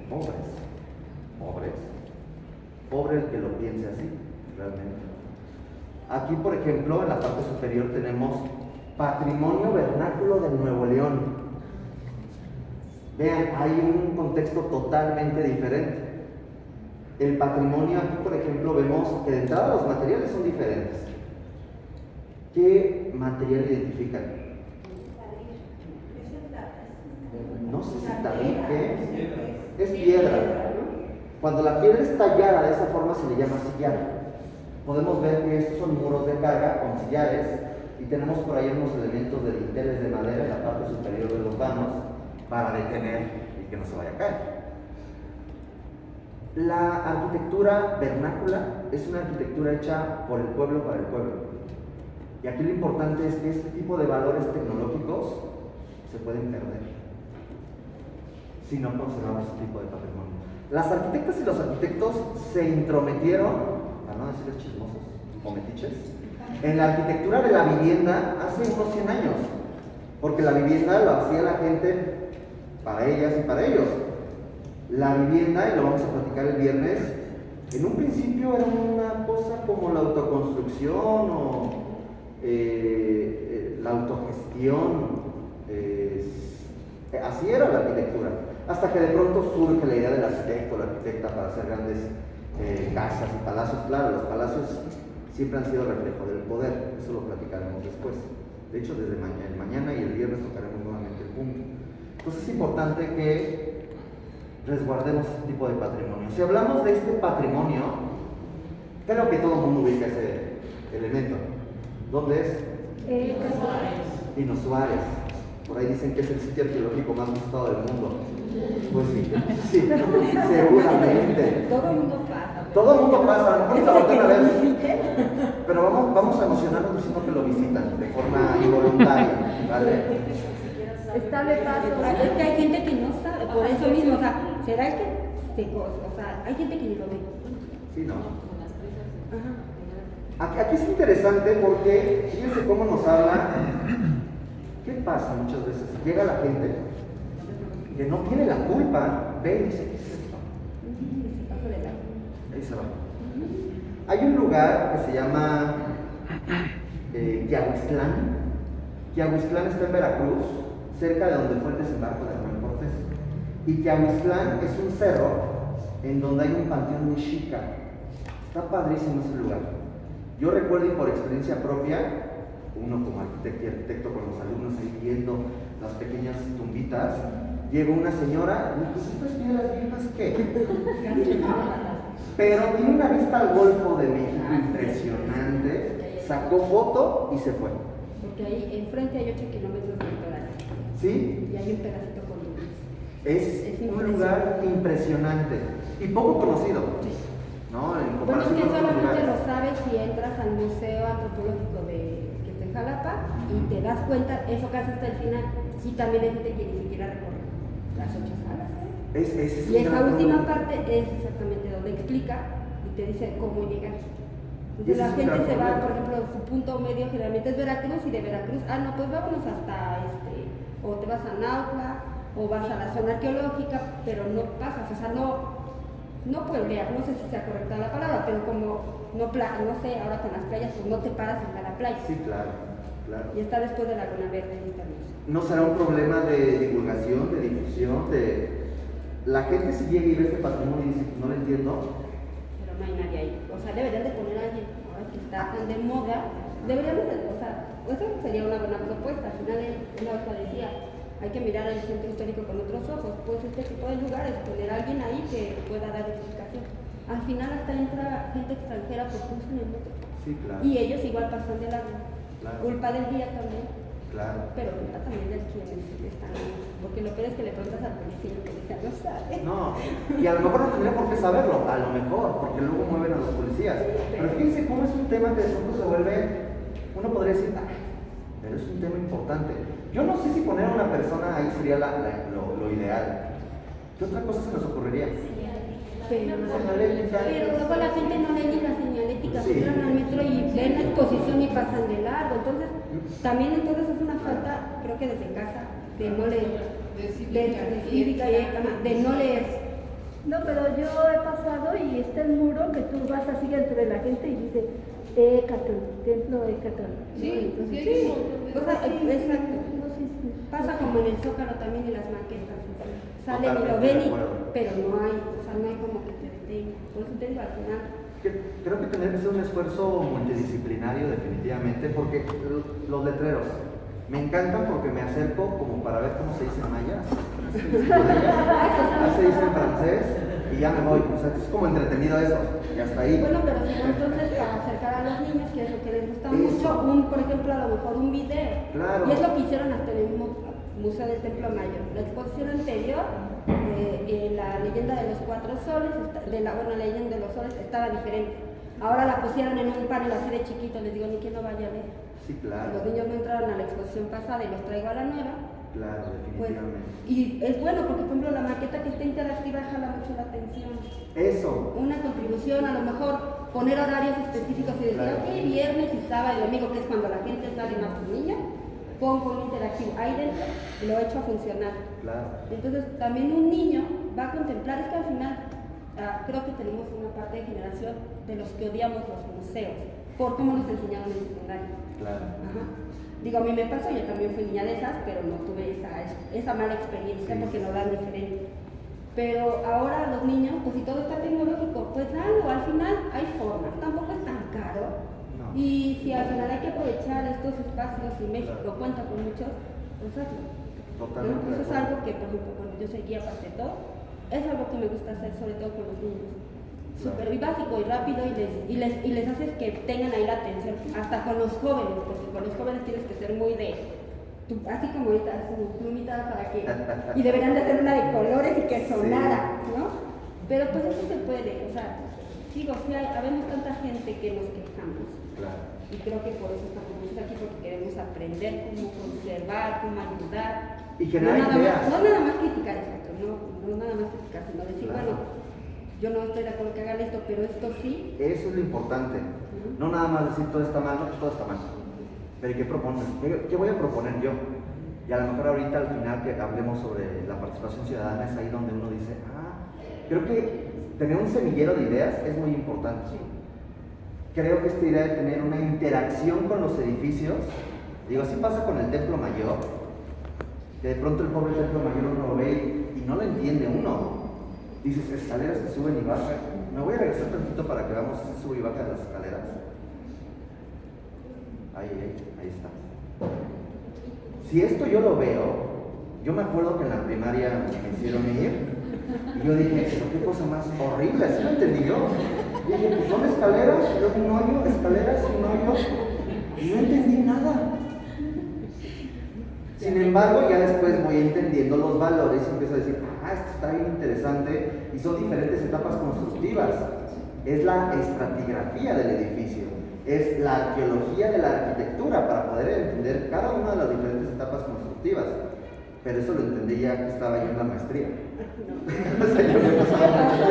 pobres. Pobre el que lo piense así, realmente. Aquí, por ejemplo, en la parte superior tenemos Patrimonio Vernáculo de Nuevo León. Vean, hay un contexto totalmente diferente. El patrimonio, aquí por ejemplo vemos que de entrada los materiales son diferentes. ¿Qué material identifican? No sé si tabique, es piedra. Cuando la piedra es tallada de esa forma se le llama sillar. Podemos ver que estos son muros de carga con sillares y tenemos por ahí unos elementos de dinteles de madera en la parte superior de los vanos para detener y que no se vaya a caer. La arquitectura vernácula es una arquitectura hecha por el pueblo para el pueblo. Y aquí lo importante es que este tipo de valores tecnológicos se pueden perder si no conservamos este tipo de patrimonio. Las arquitectas y los arquitectos se intrometieron, para no decirles chismosos o metiches, en la arquitectura de la vivienda hace unos 100 años, porque la vivienda lo hacía la gente para ellas y para ellos. La vivienda, y lo vamos a platicar el viernes, en un principio era una cosa como la autoconstrucción o la autogestión, así era la arquitectura, hasta que de pronto surge la idea del arquitecto o la arquitecta para hacer grandes casas y palacios. Claro, los palacios siempre han sido reflejo del poder, eso lo platicaremos después. De hecho, desde mañana y el viernes tocaremos nuevamente el punto. Entonces es importante que resguardemos este tipo de patrimonio. Si hablamos de este patrimonio, creo que todo el mundo ubica ese elemento. ¿Dónde es? Pino Suárez. Por ahí dicen que es el sitio arqueológico más visitado del mundo. Pues sí, seguramente. Todo el mundo pasa. Todo el mundo pasa, a lo mejor lo voltean a ver. Pero vamos a emocionarnos diciendo que lo visitan de forma involuntaria, ¿vale? Está de paso. Es que hay gente que no sabe, por eso mismo, o sea, será el que o sea, hay gente que ni lo ve. Sí, ¿no? Ajá. Aquí es interesante porque fíjense cómo nos habla. ¿Qué pasa muchas veces? Llega la gente que no tiene la culpa, ve y dice, ¿qué es esto? Ahí se va. Hay un lugar que se llama Quiahuiztlán. Quiahuiztlán está en Veracruz, cerca de donde fue el desembarco de Hernán Cortés. Y Quiahuiztlán es un cerro en donde hay un panteón mexica. Está padrísimo ese lugar. Yo recuerdo, y por experiencia propia, uno como arquitecto y arquitecto con los alumnos ahí viendo las pequeñas tumbitas, llegó una señora y dijo, pues estas piedras viejas, ¿qué? Pero tiene una vista al Golfo de México impresionante, sacó foto y se fue. Porque ahí enfrente hay 8 kilómetros de litoral. ¿Sí? Y hay un pedacito con nubes. Es un lugar impresionante y poco conocido, ¿no? En Bueno, es comparación que con otros solamente lugares. lo sabes si entras al Museo Antropológico que está en Jalapa y te das cuenta, eso casi hasta el final. Sí, también hay gente que ni siquiera recorre las 8 salas. Ese es Y un esa gran última problema. parte es exactamente donde explica y te dice cómo llegar. Y Entonces ese la es un gente gran se va, problema. por ejemplo, su punto medio generalmente es Veracruz y de Veracruz, no, pues vámonos hasta o te vas a Nautla o vas a la zona arqueológica, pero no pasas, o sea, no pueblear, no sé si sea correcta la palabra, pero como no sé, ahora con las playas, pues no te paras en cada playa. Sí, claro, claro. Y está después de Laguna Verde y también. ¿No será un problema de divulgación, de difusión, de la gente si llega y ve este patrimonio y dice, no lo entiendo? Pero no hay nadie ahí. O sea, deberían de poner a alguien ahora que está tan de moda. Deberíamos de, o sea, eso sería una buena propuesta. Al final, una vez lo decía, hay que mirar el centro histórico con otros ojos. Pues este tipo de lugares, poner a alguien ahí que pueda dar explicación. Al final hasta entra gente extranjera porque usan el metro. Sí, claro. Y ellos igual pasan de largo. Claro. Culpa del día también. Claro. Pero culpa también de quienes están ahí. Porque lo peor es que le preguntas al policía y el policía no sabe. No, y a lo mejor no tendría por qué saberlo, a lo mejor, porque luego mueven a los policías. Pero fíjense cómo es un tema que de pronto se vuelve, uno podría decir, pero es un tema importante. Yo no sé si poner a una persona ahí sería lo ideal. ¿Qué otra cosa se nos ocurriría? Pero luego la gente no lee ni la señalética, Sí. entran al metro y ven la exposición y pasan de largo. Entonces, también es una falta, creo que desde casa, de no leer. De cívica y de no leer. No, pero yo he pasado y está el muro que tú vas así entre la gente y dice Hécatol, templo Hécatol. Sí, Entonces, sí, hay O sea, exacto. no, sí. Pasa como en el Zócalo también en las maquetas. Salen y lo Totalmente ven, de acuerdo. pero no hay, o sea, no hay como que te detenga. Por eso te digo, al final. Creo que tendría que ser un esfuerzo multidisciplinario definitivamente, porque los letreros me encantan porque me acerco como para ver cómo se dice en maya, así se dice en francés y ya me voy, o sea, es como entretenido eso, y hasta ahí. Bueno, pero si no, entonces para acercar a los niños, que es lo que les gusta Eso. mucho, por ejemplo, a lo mejor un video. Claro. Y es lo que hicieron hasta en el Museo del Templo Mayor. La exposición anterior, la leyenda de los 4 soles, la leyenda de los soles estaba diferente. Ahora la pusieron en un panel así de chiquito, les digo, ni que no vaya a leer. Sí, Si claro. los niños no entraron a la exposición pasada y los traigo a la nueva, Claro, pues, definitivamente. y es bueno porque, por ejemplo, la maqueta que está interactiva jala mucho la atención. Eso. Una contribución, a lo mejor poner horarios específicos y decir, Claro. ok, viernes y sábado y domingo, que es cuando la gente sale más con niños, pongo un interactivo ahí dentro y lo echo a funcionar. Claro. Entonces, también un niño va a contemplar, es que al final creo que tenemos una parte de generación de los que odiamos los museos, por cómo nos enseñaron en secundaria. Claro. Ajá. Digo, a mí me pasó, yo también fui niña de esas, pero no tuve esa mala experiencia Sí. porque no dan diferente. Pero ahora los niños, pues si todo está tecnológico, pues algo, al final hay formas, tampoco es tan caro. No. Y si al final hay que aprovechar estos espacios y México Claro. cuenta con muchos, pues hazlo. Totalmente. ¿No? Eso de es algo acuerdo. que, por ejemplo, cuando yo soy guía aparte de todo, es algo que me gusta hacer, sobre todo con los niños. Súper básico y rápido y les haces que tengan ahí la atención, hasta con los jóvenes, porque con los jóvenes tienes que ser muy así como ahorita, su plumita para que, y deberían de hacer una de colores y que sonara, ¿no? Pero pues eso se puede, o sea, digo, sí, habemos tanta gente que nos quejamos, Claro. y creo que por eso estamos aquí, porque queremos aprender cómo conservar, cómo ayudar. Y generar nada ideas. no nada más criticar, exacto, no nada más criticar, sino decir, Claro. bueno, yo no estoy de acuerdo que hagan esto, pero esto sí. Eso es lo importante. No nada más decir todo está mal, no, pues todo está mal. Pero ¿qué proponen? ¿Qué voy a proponer yo? Y a lo mejor ahorita al final que hablemos sobre la participación ciudadana es ahí donde uno dice, creo que tener un semillero de ideas es muy importante. Creo que esta idea de tener una interacción con los edificios, digo, así pasa con el Templo Mayor, que de pronto el pobre Templo Mayor uno lo ve y no lo entiende uno. Dices, escaleras que suben y bajan. Me voy a regresar tantito para que veamos ese sube y baja de las escaleras. Ahí está. Si esto yo lo veo, yo me acuerdo que en la primaria me hicieron ir y yo dije, pero qué cosa más horrible, así lo entendí yo. Y dije, pues son escaleras, luego un hoyo, escaleras y un hoyo, y no entendí nada. Sin embargo, ya después voy entendiendo los valores y empiezo a decir, esto está bien interesante y son diferentes etapas constructivas. Es la estratigrafía del edificio, es la arqueología de la arquitectura para poder entender cada una de las diferentes etapas constructivas. Pero eso lo entendí ya que estaba yo en la maestría. O sea, yo me pasaba mucho.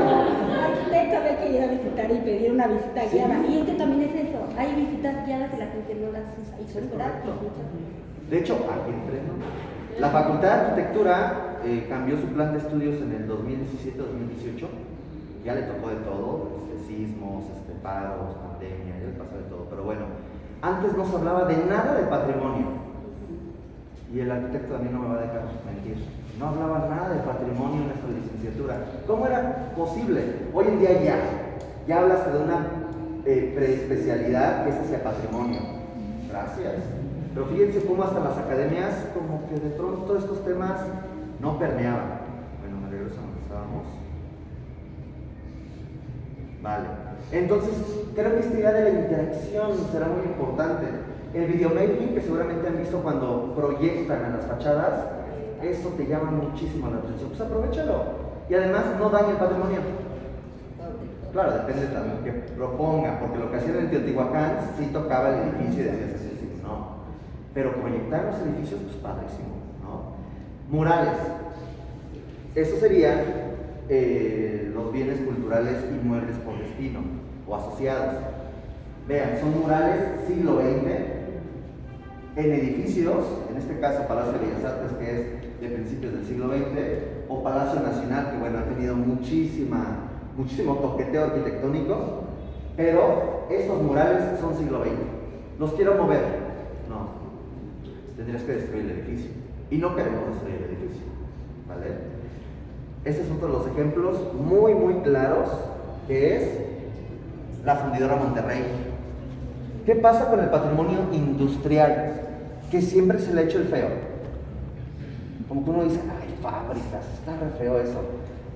Arquitecto había que ir a visitar y pedir una visita Sí. guiada. Y es que también es eso, hay visitas guiadas y la gente no las usa y son Es gratis correcto. muchas veces. De hecho, aquí entreno. La Facultad de Arquitectura cambió su plan de estudios en el 2017-2018. Ya le tocó de todo, sismos, paros, pandemia, ya le pasó de todo. Pero bueno, antes no se hablaba de nada de patrimonio. Y el arquitecto también no me va a dejar mentir. No hablaba nada de patrimonio en nuestra licenciatura. ¿Cómo era posible? Hoy en día ya hablas de una preespecialidad que es hacia patrimonio. Gracias. Pero fíjense cómo hasta las academias, como que de pronto estos temas no permeaban. Bueno, me regreso a donde estábamos. Vale. Entonces, creo que esta idea de la interacción será muy importante. El videomaking, que seguramente han visto cuando proyectan a las fachadas, eso te llama muchísimo la atención. Pues aprovechalo. Y además no daña el patrimonio. Claro, depende también que proponga, porque lo que hacían en Teotihuacán sí tocaba el edificio y decías así, no. Pero proyectar los edificios, pues padrísimo, ¿no? Murales. Eso serían los bienes culturales inmuebles por destino o asociados. Vean, son murales siglo XX en edificios, en este caso Palacio de Bellas Artes, que es de principios del siglo XX, o Palacio Nacional, que bueno, ha tenido muchísimo toqueteo arquitectónico, pero estos murales son siglo XX. ¿Los quiero mover? No. Tendrías que destruir el edificio. Y no queremos destruir el edificio. ¿Vale? Este es otro de los ejemplos muy, muy claros, que es la fundidora Monterrey. ¿Qué pasa con el patrimonio industrial? Que siempre se le ha hecho el feo. Como que uno dice, ay, fábricas, está re feo eso.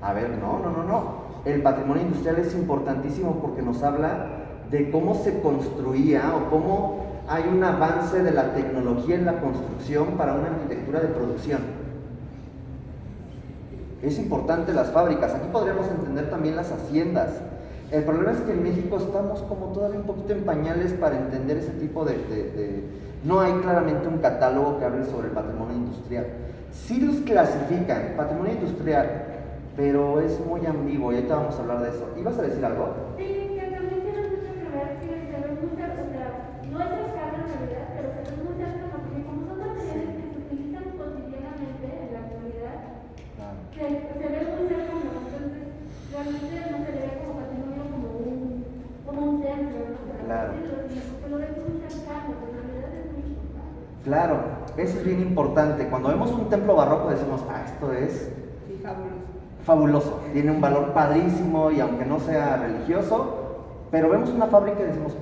A ver, no. El patrimonio industrial es importantísimo porque nos habla de cómo se construía o cómo hay un avance de la tecnología en la construcción para una arquitectura de producción. Es importante las fábricas. Aquí podríamos entender también las haciendas. El problema es que en México estamos como todavía un poquito en pañales para entender ese tipo No hay claramente un catálogo que hable sobre el patrimonio industrial. Sí los clasifican, patrimonio industrial, pero es muy ambiguo y ahorita vamos a hablar de eso. ¿Ibas a decir algo? Sí, que también tiene mucho que ver que se ven muchas, o sea, no es escala en realidad, pero se ven muchas cosas, porque como son materiales que se utilizan cotidianamente en la actualidad, se ve muy cercano, entonces realmente no se le ve como patrimonio como un templo, ¿no? Claro. Pero es muy cercano, pero en realidad es muy importante. Claro, eso es bien importante. Cuando vemos un templo barroco decimos, esto es Sí, fabuloso. fabuloso, tiene un valor padrísimo y aunque no sea religioso, pero vemos una fábrica y decimos,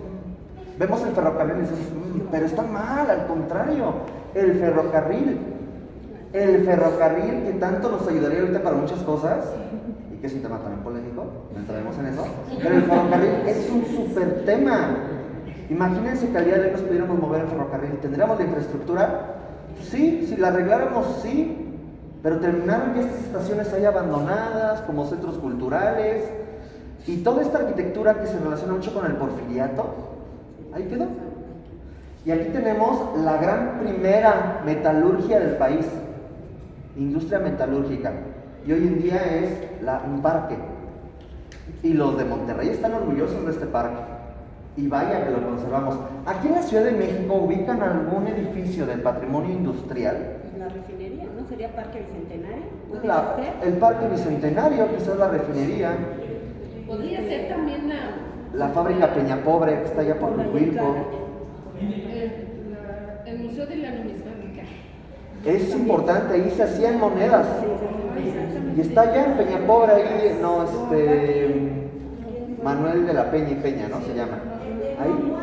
vemos el ferrocarril y decimos, pero está mal, al contrario, el ferrocarril que tanto nos ayudaría ahorita para muchas cosas, y que es un tema también polémico, no entraremos en eso, pero el ferrocarril es un súper tema. Imagínense que al día de hoy nos pudiéramos mover el ferrocarril, ¿tendríamos la infraestructura? Sí, si la arregláramos, sí. Pero terminaron ya estas estaciones ahí abandonadas, como centros culturales, y toda esta arquitectura que se relaciona mucho con el porfiriato, ahí quedó. Y aquí tenemos la gran primera metalurgia del país, industria metalúrgica, y hoy en día es un parque. Y los de Monterrey están orgullosos de este parque, y vaya que lo conservamos. Aquí en la Ciudad de México ubican algún edificio del patrimonio industrial. La refinería, ¿no? ¿Sería Parque Bicentenario? ¿Podría ser? El Parque Bicentenario, quizás la refinería, Podría ser también la fábrica Peñapobre que está allá por Huilco. el Museo de la Numismática. Eso es importante, ahí se hacían monedas. Y está allá en Peñapobre, ahí, Manuel de la Peña y Peña, ¿no? Se llama. Ahí.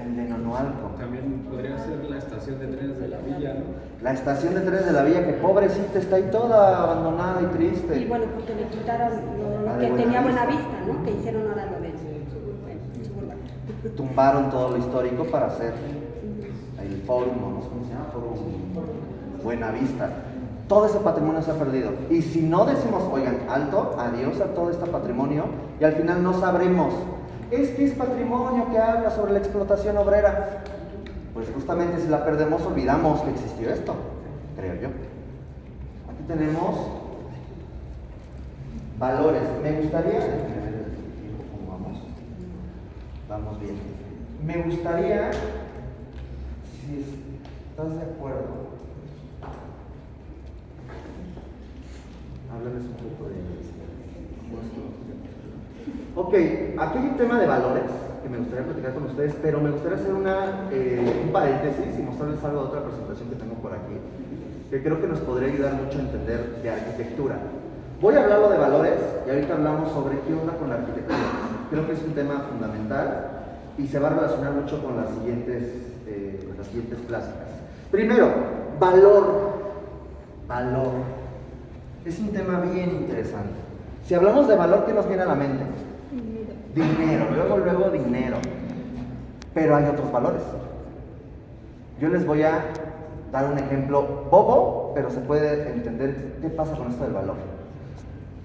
El de Nonualco. También podría ser la estación de trenes de la villa, ¿no? La estación de trenes de la villa, que pobrecita, está ahí toda abandonada y triste. Y bueno, porque le quitaron lo que tenía buena vista, ¿no? Que hicieron ahora lo de Suburbano. Tumbaron todo lo histórico para hacer el fórum, no sé cómo se llama, fórum Buenavista. Todo ese patrimonio se ha perdido. Y si no decimos, oigan, alto, adiós a todo este patrimonio, y al final no sabremos, es que es patrimonio que habla sobre la explotación obrera. Pues justamente si la perdemos, olvidamos que existió esto, creo yo. Aquí tenemos valores. Me gustaría, ¿cómo vamos? Vamos bien. Me gustaría, si estás de acuerdo, háblales un poco de Ok, aquí hay un tema de valores que me gustaría platicar con ustedes, pero me gustaría hacer un paréntesis y mostrarles algo de otra presentación que tengo por aquí, que creo que nos podría ayudar mucho a entender de arquitectura. Voy a hablarlo de valores y ahorita hablamos sobre qué onda con la arquitectura. Creo que es un tema fundamental y se va a relacionar mucho con las siguientes clásicas. Primero, valor. Valor. Es un tema bien interesante. Si hablamos de valor, ¿qué nos viene a la mente? Dinero, luego dinero. Pero hay otros valores. Yo les voy a dar un ejemplo bobo, pero se puede entender qué pasa con esto del valor.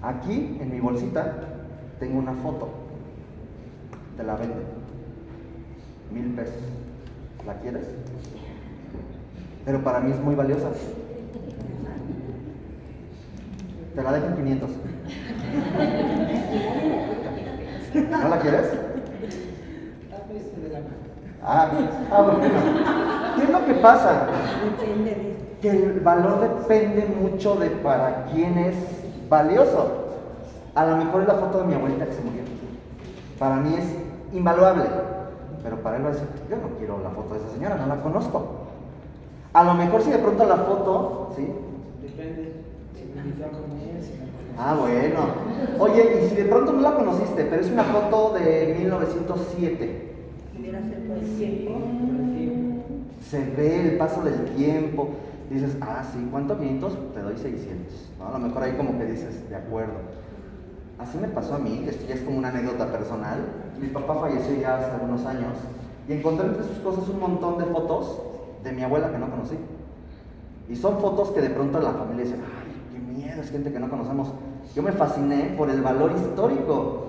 Aquí, en mi bolsita, tengo una foto. Te la venden. 1,000 pesos. ¿La quieres? Pero para mí es muy valiosa. Te la dejo en 500. ¿No la quieres? Bueno. ¿Qué es lo que pasa? Que el valor depende mucho de para quién es valioso. A lo mejor es la foto de mi abuelita que se murió. Para mí es invaluable. Pero para él va a decir, yo no quiero la foto de esa señora, no la conozco. A lo mejor si de pronto la foto, ¿sí? Depende. Bueno. Oye, y si de pronto no la conociste, pero es una foto de 1907. Pudiera ser por el tiempo. Se ve el paso del tiempo. Dices, sí, ¿cuánto 500? Te doy 600. ¿No? A lo mejor ahí como que dices, de acuerdo. Así me pasó a mí, esto ya es como una anécdota personal. Mi papá falleció ya hace algunos años y encontré entre sus cosas un montón de fotos de mi abuela que no conocí. Y son fotos que de pronto la familia dice, ay, qué miedo, es gente que no conocemos. Yo me fasciné por el valor histórico,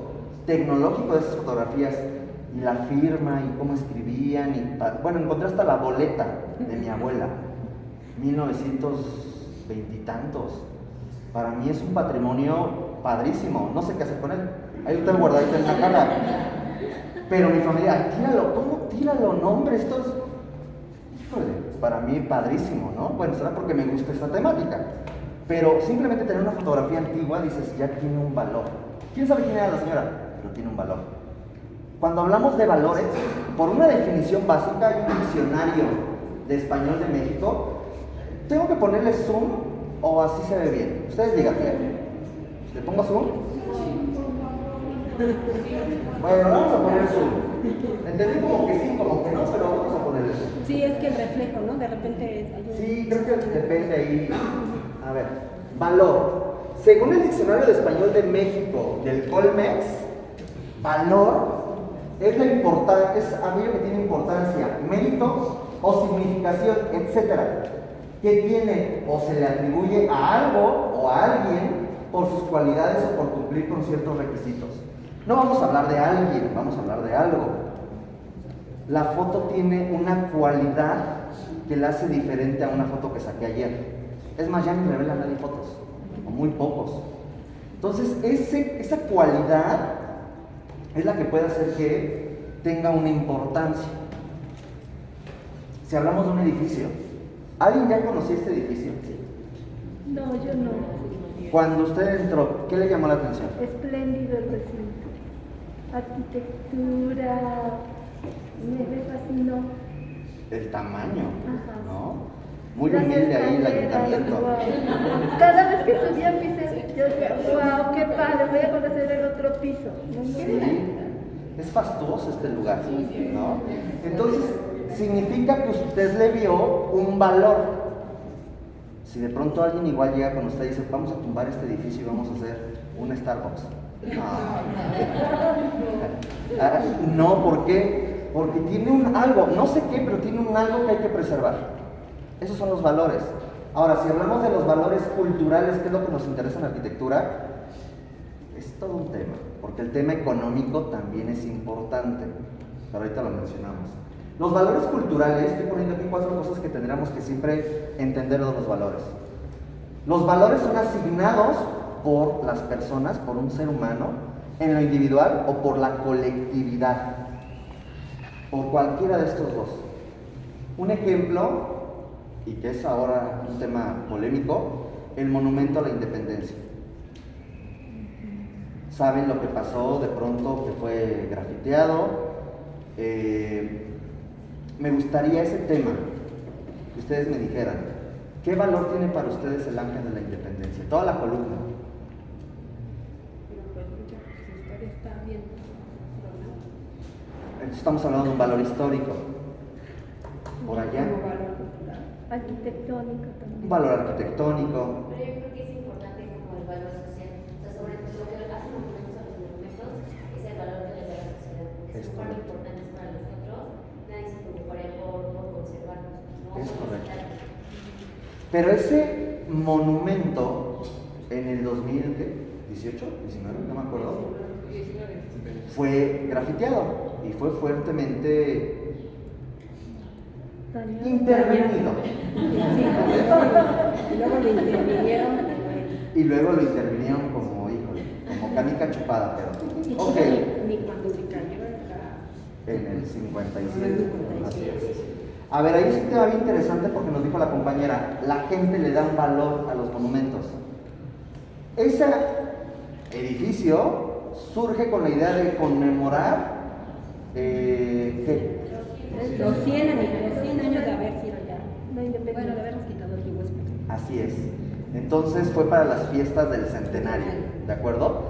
tecnológico de esas fotografías, y la firma, y cómo escribían, y bueno, encontré hasta la boleta de mi abuela, 1920 y tantos. Para mí es un patrimonio padrísimo, no sé qué hacer con él. Ahí lo tengo guardadito en la cara. Pero mi familia, tíralo, ¿cómo tíralo? No, hombre, esto es, híjole, para mí padrísimo, ¿no? Bueno, será porque me gusta esta temática. Pero simplemente tener una fotografía antigua, dices, ya tiene un valor. ¿Quién sabe quién era la señora? Pero tiene un valor. Cuando hablamos de valores, por una definición básica, hay un diccionario de español de México. ¿Tengo que ponerle zoom o así se ve bien? Ustedes díganme. ¿Le pongo zoom? Bueno, vamos a poner zoom. Entendí como que sí, como que no, pero vamos a ponerle zoom. Sí, es que el reflejo, ¿no? De repente hay un... Sí, creo que depende ahí. A ver, valor. Según el Diccionario de Español de México, del Colmex, valor es la importancia, es aquello que tiene importancia, mérito o significación, etcétera, que tiene o se le atribuye a algo o a alguien por sus cualidades o por cumplir con ciertos requisitos. No vamos a hablar de alguien, vamos a hablar de algo. La foto tiene una cualidad que la hace diferente a una foto que saqué ayer. Es más, ya ni revela nadie fotos, o muy pocos. Entonces, esa cualidad es la que puede hacer que tenga una importancia. Si hablamos de un edificio, ¿alguien ya conocía este edificio? No, yo no. Cuando usted entró, ¿qué le llamó la atención? Espléndido el recinto. Arquitectura. Me fascinó. El tamaño, Ajá. ¿no? Muy Las humilde ahí el escaleras, ayuntamiento. guau. Cada vez que subía a piso, yo decía, wow, qué padre, voy a conocer el otro piso. Sí, es fastuoso este lugar, ¿no? Entonces, significa que usted le vio un valor. Si de pronto alguien igual llega con usted y dice, vamos a tumbar este edificio y vamos a hacer un Starbucks. No, ¿por qué? Porque tiene un algo, no sé qué, pero tiene un algo que hay que preservar. Esos son los valores. Ahora, si hablamos de los valores culturales, que es lo que nos interesa en la arquitectura, es todo un tema, porque el tema económico también es importante, pero ahorita lo mencionamos. Los valores culturales, estoy poniendo aquí 4 cosas que tendríamos que siempre entender de los valores. Los valores son asignados por las personas, por un ser humano, en lo individual o por la colectividad, por cualquiera de estos dos. Un ejemplo, y que es ahora un tema polémico, el monumento a la independencia. ¿Saben lo que pasó de pronto, que fue grafiteado? Me gustaría ese tema, que ustedes me dijeran, ¿qué valor tiene para ustedes el ángel de la independencia? Toda la columna. Pero pues mucha historia está bien. Entonces estamos hablando de un valor histórico. Por allá. Como valor cultural. Arquitectónico también. Un valor arquitectónico. Pero yo creo que es importante como el valor social. O sea, sobre todo lo que hacen monumentos a los monumentos es el valor que les da la sociedad. Porque Es son tan correcto. importantes para nosotros, nadie se preocuparía por conservarlos. ¿No? Es Por correcto. visitarlos. Pero ese monumento en el 2018, 19, no me acuerdo, fue grafiteado y fue fuertemente intervenido. Y luego le intervinieron. Y luego lo intervinieron como, híjole, como canica chupada, pero ok, Ni cuando se cayó en el 57. Así es. A ver, ahí es un tema bien interesante porque nos dijo la compañera, la gente le da un valor a los monumentos. Ese edificio surge con la idea de conmemorar ¿qué? los 100 años de haber sido ya. La independencia. Bueno, de habernos quitado el yugo español. Así es. Entonces fue para las fiestas del centenario, ¿de acuerdo?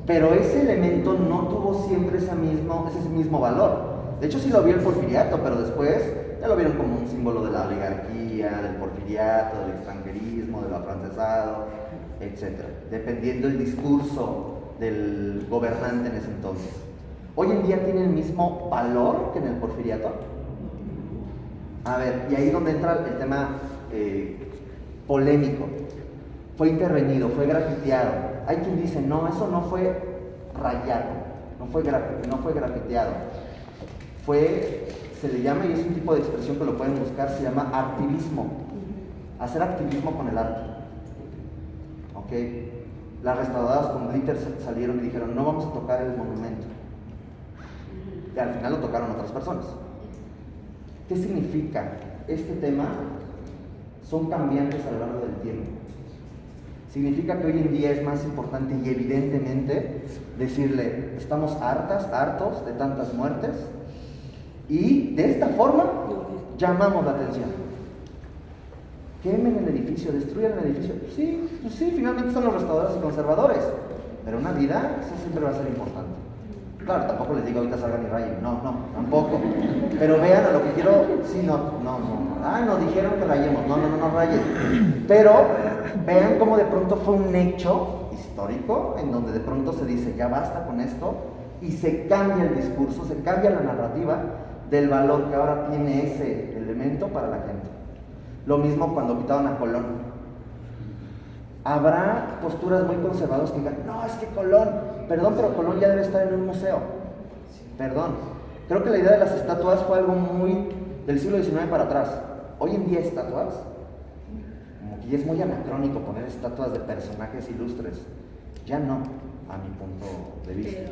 Pero ese elemento no tuvo siempre ese mismo valor. De hecho sí lo vio el porfiriato, pero después ya lo vieron como un símbolo de la oligarquía, del porfiriato, del extranjerismo, de lo afrancesado, etc. Dependiendo del discurso del gobernante en ese entonces. Hoy en día tiene el mismo valor que en el porfiriato. A ver, y ahí es donde entra el tema polémico. fue intervenido, fue grafiteado. Hay quien dice, no, eso no fue rayado, no fue grafiteado. Se le llama, y es un tipo de expresión que lo pueden buscar, se llama artivismo. Hacer activismo con el arte. ¿Ok? Las restauradoras con glitter salieron y dijeron, no vamos a tocar el monumento. Y al final lo tocaron otras personas. ¿Qué significa? Este tema son cambiantes a lo largo del tiempo. Significa que hoy en día es más importante y evidentemente decirle, estamos hartos de tantas muertes y de esta forma llamamos la atención. Quemen el edificio, destruyan el edificio. Sí, pues sí, finalmente son los restauradores y conservadores, pero una vida, eso siempre va a ser importante. Claro, tampoco les digo ahorita salgan y rayen, no, tampoco. Pero vean a lo que quiero, sí, no. Nos dijeron que rayemos, no rayen. Pero vean cómo de pronto fue un hecho histórico en donde de pronto se dice, ya basta con esto, y se cambia el discurso, se cambia la narrativa del valor que ahora tiene ese elemento para la gente. Lo mismo cuando quitaron a Colón. Habrá posturas muy conservadoras que digan, no, es que Colón, perdón, pero Colón ya debe estar en un museo. Perdón. Creo que la idea de las estatuas fue algo muy del siglo XIX para atrás. Hoy en día estatuas, como que ya es muy anacrónico poner estatuas de personajes ilustres. Ya no, a mi punto de vista.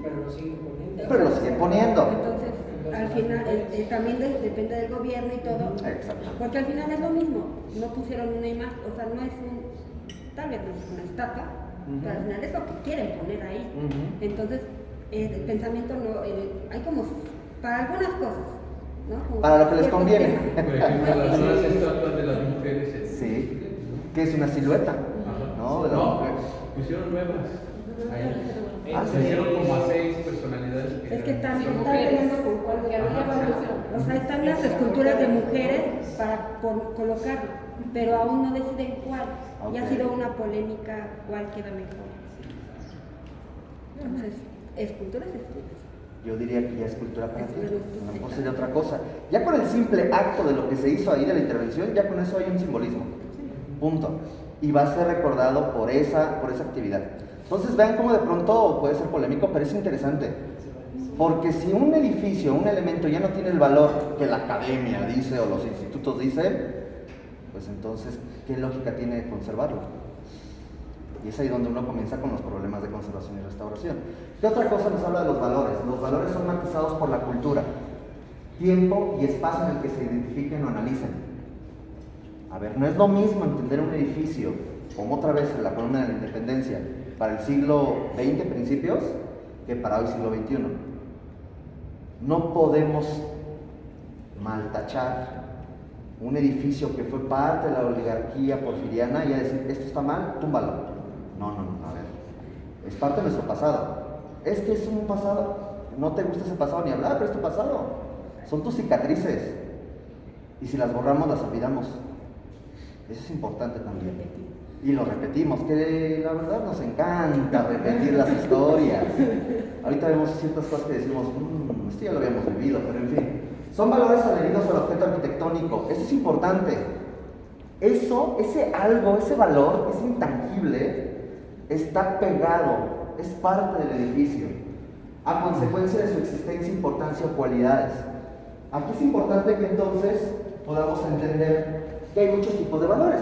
Pero lo siguen poniendo. Pero lo siguen poniendo. Entonces, al final, también depende del gobierno y todo. Exacto. Porque al final es lo mismo. No pusieron una imagen, o sea, no es tal vez no es una estatua, pero al final es lo que quieren poner ahí. Entonces, el pensamiento no, hay como, para algunas cosas, ¿no? Como para lo que les conviene. Por ejemplo, las nuevas estatuas de las mujeres. Sí, que es una silueta, ¿no? De la mujer. Pusieron nuevas. Sí. Se hicieron como a 6 personalidades. Es que están peleando con cualquier o sea, están las esculturas de mujeres para colocarlo, pero aún no deciden cuál. Y ha sido una polémica cuál queda mejor. Entonces, esculturas. Yo diría que ya es cultura para ti, no puede ser otra cosa. Ya con el simple acto de lo que se hizo ahí de la intervención, ya con eso hay un simbolismo. Punto. Y va a ser recordado por esa actividad. Entonces vean cómo de pronto puede ser polémico, pero es interesante. Porque si un edificio, un elemento ya no tiene el valor que la academia dice o los institutos dicen, pues entonces, ¿qué lógica tiene conservarlo? Y es ahí donde uno comienza con los problemas de conservación y restauración. ¿Qué otra cosa nos habla de los valores? Los valores son matizados por la cultura, tiempo y espacio en el que se identifiquen o analicen. A ver, no es lo mismo entender un edificio, como otra vez en la Columna de la Independencia, para el siglo XX principios, que para hoy siglo XXI. No podemos maltachar un edificio que fue parte de la oligarquía porfiriana y decir, esto está mal, túmbalo. No, a ver, es parte de nuestro pasado. Es que es un pasado, no te gusta ese pasado ni hablar, pero es tu pasado. Son tus cicatrices. Y si las borramos, las olvidamos. Eso es importante también. Y lo repetimos, que la verdad nos encanta repetir las historias. Ahorita vemos ciertas cosas que decimos, esto ya lo habíamos vivido, pero en fin. Son valores adheridos al objeto arquitectónico. Eso es importante. Eso, ese algo, ese valor, ese intangible, está pegado, es parte del edificio, a consecuencia de su existencia, importancia o cualidades. Aquí es importante que entonces podamos entender que hay muchos tipos de valores.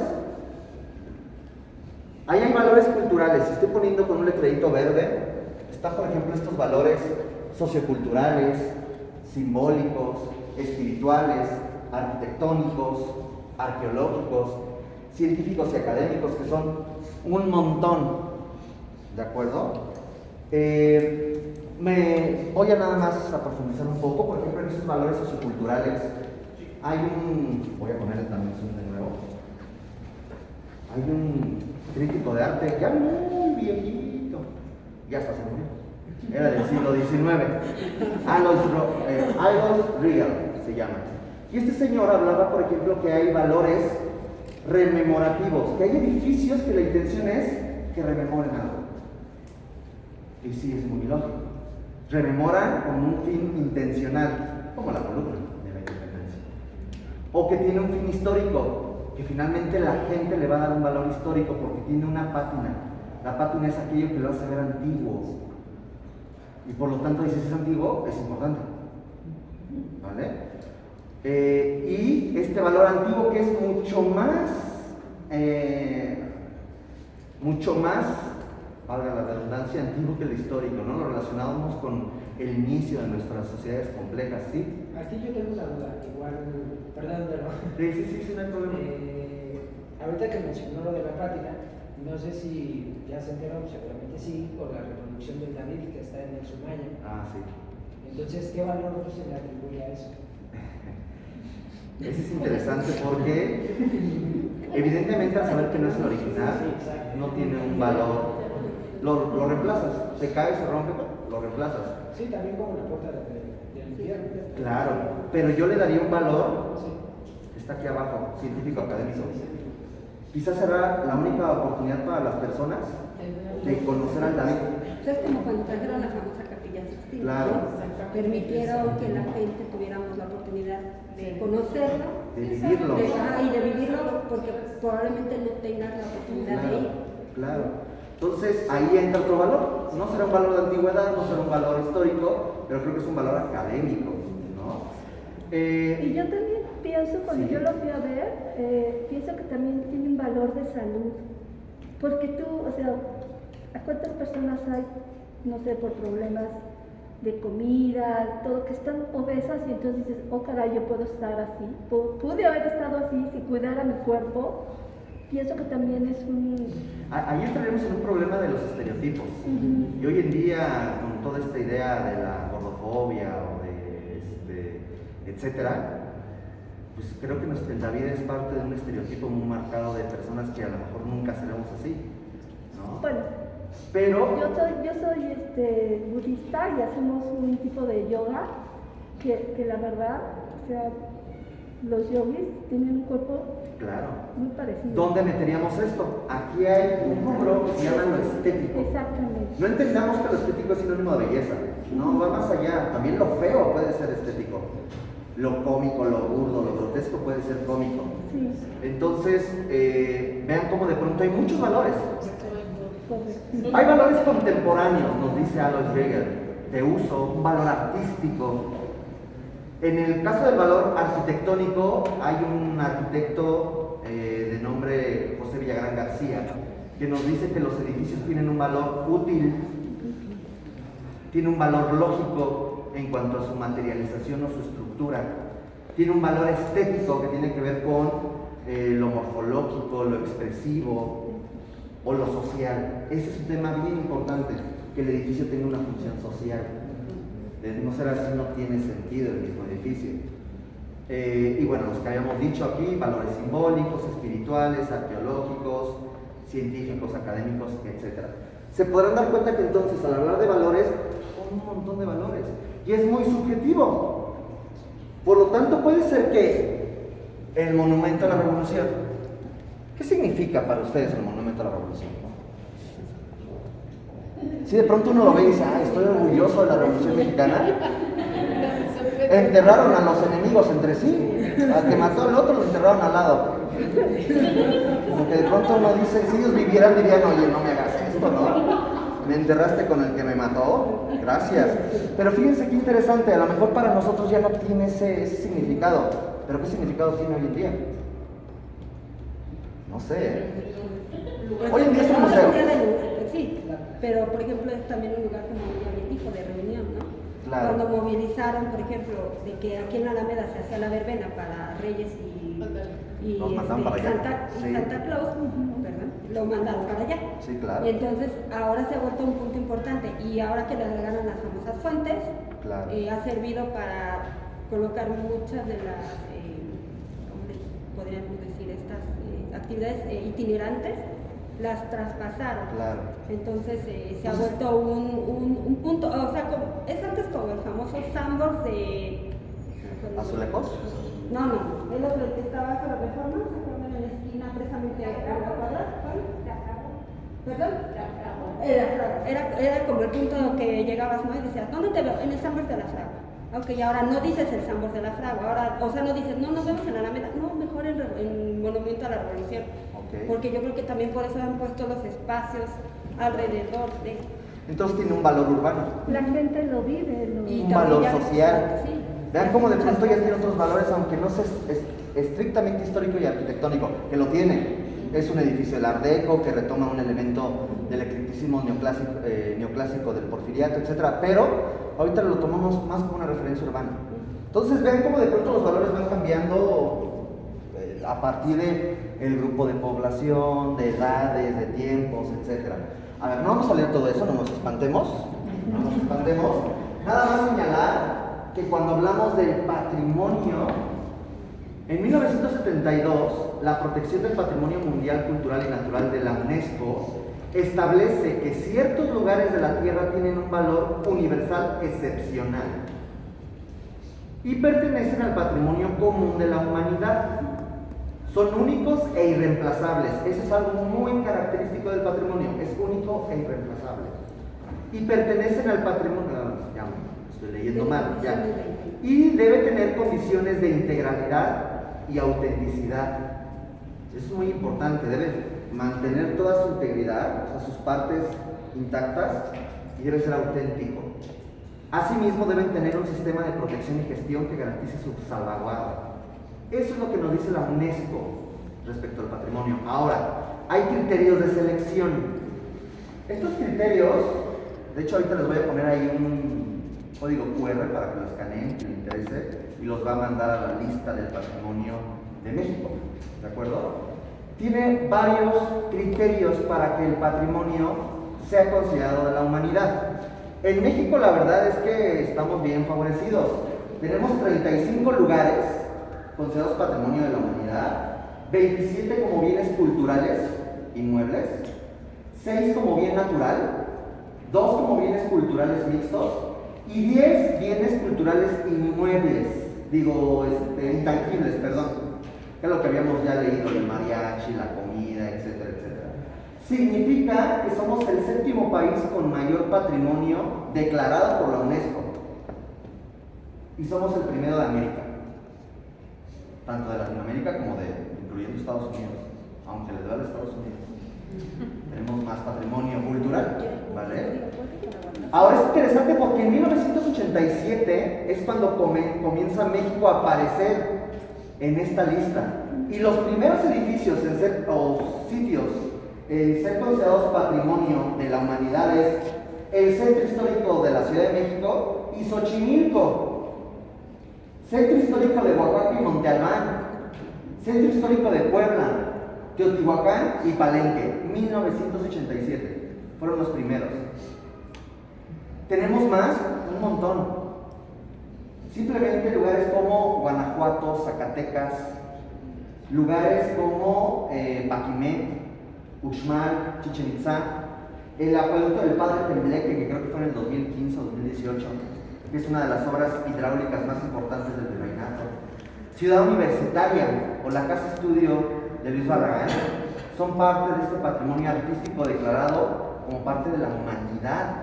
Ahí hay valores culturales. Si estoy poniendo con un letrerito verde, está por ejemplo estos valores socioculturales, simbólicos, espirituales, arquitectónicos, arqueológicos, científicos y académicos, que son un montón, ¿de acuerdo? Me voy a nada más a profundizar un poco, por ejemplo, en esos valores socioculturales. Voy a ponerle también zoom de nuevo. Hay un crítico de arte ya muy viejito, ya está se murió. Era del siglo XIX, Alois Riegel se llama. Y este señor hablaba, por ejemplo, que hay valores rememorativos, que hay edificios que la intención es que rememoren algo. Y sí, es muy lógico. Rememoran con un fin intencional, como la columna de la Independencia. O que tiene un fin histórico, que finalmente la gente le va a dar un valor histórico porque tiene una pátina. La pátina es aquello que lo hace ver antiguo. Y por lo tanto, si es antiguo, es importante. ¿Vale? Y este valor antiguo que es mucho más, valga la redundancia, antiguo que el histórico, ¿no? Lo relacionamos con el inicio de nuestras sociedades complejas, ¿sí? Aquí yo tengo una duda, igual, perdón, pero... Sí, no hay problema. Ahorita que mencionó lo de la pátina, no sé si ya se enteró, seguramente sí, por la reproducción del David que está en el Sumaya. Ah, sí. Entonces, ¿qué valor se le atribuye a eso? Eso es interesante porque evidentemente al saber que no es el original, no tiene un valor, lo reemplazas, se cae, se rompe, lo reemplazas. Sí, también como la puerta del infierno. Claro, pero yo le daría un valor, Sí. que está aquí abajo, científico académico. Quizás será la única oportunidad para las personas de conocer al David. Es como cuando trajeron la famosa Capilla Sixtina. Claro. ¿No? Permitieron que la gente tuviéramos la oportunidad de conocerlo. De vivirlo. Y de vivirlo, porque probablemente no tengas la oportunidad de ir. Claro. Entonces ahí entra otro valor. No será un valor de antigüedad, no será un valor histórico, pero creo que es un valor académico, ¿no? Y yo también pienso, cuando Sí. yo lo fui a ver, pienso que también tiene un valor de salud. Porque tú, o sea, ¿a cuántas personas hay, no sé, por problemas de comida, todo, que están obesas y entonces dices, oh caray, yo puedo estar así? Pude haber estado así si cuidara mi cuerpo. Pienso que también es un... Ahí entraremos en un problema de los estereotipos. Y hoy en día, con toda esta idea de la gordofobia o de etcétera, pues creo que el David es parte de un estereotipo muy marcado de personas que a lo mejor nunca seremos así, ¿no? Bueno, Pero yo soy budista y hacemos un tipo de yoga que la verdad, o sea, los yogis tienen un cuerpo claro. muy parecido. ¿Dónde meteríamos esto? Aquí hay un rubro que se llama lo estético. Exactamente. No entendamos que lo estético es sinónimo de belleza. No, va más allá. También lo feo puede ser estético. Lo cómico, lo burdo, lo grotesco puede ser cómico. Sí, Entonces, vean cómo de pronto hay muchos valores. correcto. Hay valores contemporáneos, nos dice Alois Rieger, de uso, un valor artístico. En el caso del valor arquitectónico, hay un arquitecto de nombre José Villagrán García, que nos dice que los edificios tienen un valor útil, tiene un valor lógico en cuanto a su materialización o su estructura, tiene un valor estético que tiene que ver con lo morfológico, lo expresivo o lo social. Ese es un tema bien importante, que el edificio tenga una función social. De no ser así no tiene sentido el mismo edificio. Y bueno, los que habíamos dicho aquí, valores simbólicos, espirituales, arqueológicos, científicos, académicos, etc. Se podrán dar cuenta que entonces al hablar de valores, son un montón de valores. Y es muy subjetivo. Por lo tanto, puede ser que el monumento a la revolución, ¿qué significa para ustedes el monumento a la revolución? Si de pronto uno lo ve y dice, estoy orgulloso de la Revolución Mexicana. Enterraron a los enemigos entre sí. Al que mató al otro lo enterraron al lado. Como que de pronto uno dice, si ellos vivieran dirían, oye, no me hagas esto, ¿no? Me enterraste con el que me mató, gracias. Pero fíjense qué interesante, a lo mejor para nosotros ya no tiene ese significado. Pero ¿qué significado tiene hoy en día? No sé. Hoy en día es un museo. Sí, pero por ejemplo es también un lugar, como ya bien dijo, de reunión, ¿no? Claro. Cuando movilizaron, por ejemplo, de que aquí en la Alameda se hacía la verbena para Reyes y Los mandaron para allá. Santa Claus, ¿verdad? Lo mandaron para allá. Sí, claro. Y entonces ahora se ha vuelto un punto importante y ahora que le agregaron las famosas fuentes, Claro. ha servido para colocar muchas de las, ¿cómo podríamos decir? Estas actividades itinerantes. Las traspasaron. Claro. Entonces se ha vuelto un punto, o sea, es antes como el famoso Sambors de... ¿Azulejos? No, el otro, el que está abajo de la Reforma, ¿se acuerdan? En la esquina precisamente de la cuadra. ¿Perdón? Era como el punto que llegabas, ¿no? Y decías, ¿dónde te veo? En el Sambors de la Fragua. Ok, ahora no dices el Sambor de la Fragua, ahora, o sea, no dices, no, nos vemos en la Alameda, no, mejor en Monumento a la Revolución. Ok. Porque yo creo que también por eso han puesto los espacios alrededor de... Entonces tiene un valor urbano, La gente lo vive, Y un también valor ya- social. sí. Vean cómo de pronto ya tiene otros valores, aunque no sea estrictamente histórico y arquitectónico, que lo tiene. Es un edificio del Art Deco que retoma un elemento del eclecticismo neoclásico del porfiriato, etc. Pero ahorita lo tomamos más como una referencia urbana. Entonces vean cómo de pronto los valores van cambiando a partir del grupo de población, de edades, de tiempos, etc. A ver, no vamos a leer todo eso, no nos espantemos. No nos espantemos. Nada más señalar que cuando hablamos del patrimonio, en 1972, la protección del patrimonio mundial, cultural y natural de la UNESCO establece que ciertos lugares de la Tierra tienen un valor universal excepcional y pertenecen al patrimonio común de la humanidad. Son únicos e irreemplazables. Eso es algo muy característico del patrimonio, es único e irreemplazable. Y pertenecen al patrimonio, ya estoy leyendo mal, ya. Y debe tener condiciones de integralidad y autenticidad. Eso es muy importante, debe mantener toda su integridad, o sea, sus partes intactas, y debe ser auténtico. Asimismo, deben tener un sistema de protección y gestión que garantice su salvaguarda. Eso es lo que nos dice la UNESCO respecto al patrimonio. Ahora, hay criterios de selección. Estos criterios, de hecho ahorita les voy a poner ahí un código QR para que lo escaneen, que les interese, y los va a mandar a la lista del patrimonio de México, ¿de acuerdo? Tiene varios criterios para que el patrimonio sea considerado de la humanidad. En México la verdad es que estamos bien favorecidos. Tenemos 35 lugares considerados patrimonio de la humanidad, 27 como bienes culturales inmuebles, 6 como bien natural, 2 como bienes culturales mixtos y 10 bienes culturales inmuebles, intangibles, perdón, que es lo que habíamos ya leído, el mariachi, la comida, etcétera, etcétera. Significa que somos el 7º país con mayor patrimonio declarado por la UNESCO y somos el primero de América, tanto de Latinoamérica como incluyendo Estados Unidos, aunque les duele a Estados Unidos. Tenemos más patrimonio cultural, ¿vale? Ahora es interesante porque en 1987 es cuando comienza México a aparecer en esta lista. Y los primeros edificios o sitios en ser considerados patrimonio de la humanidad es el Centro Histórico de la Ciudad de México y Xochimilco. Centro Histórico de Oaxaca y Monte Albán, Centro Histórico de Puebla, Teotihuacán y Palenque, 1987, fueron los primeros. Tenemos más, un montón. Simplemente lugares como Guanajuato, Zacatecas, lugares como Paquimé, Uxmal, Chichén Itzá, el acueducto del Padre Tembleque, que creo que fue en el 2015 o 2018, que es una de las obras hidráulicas más importantes del virreinato. Ciudad Universitaria o la Casa Estudio de Luis Barragán son parte de este patrimonio artístico declarado como parte de la humanidad.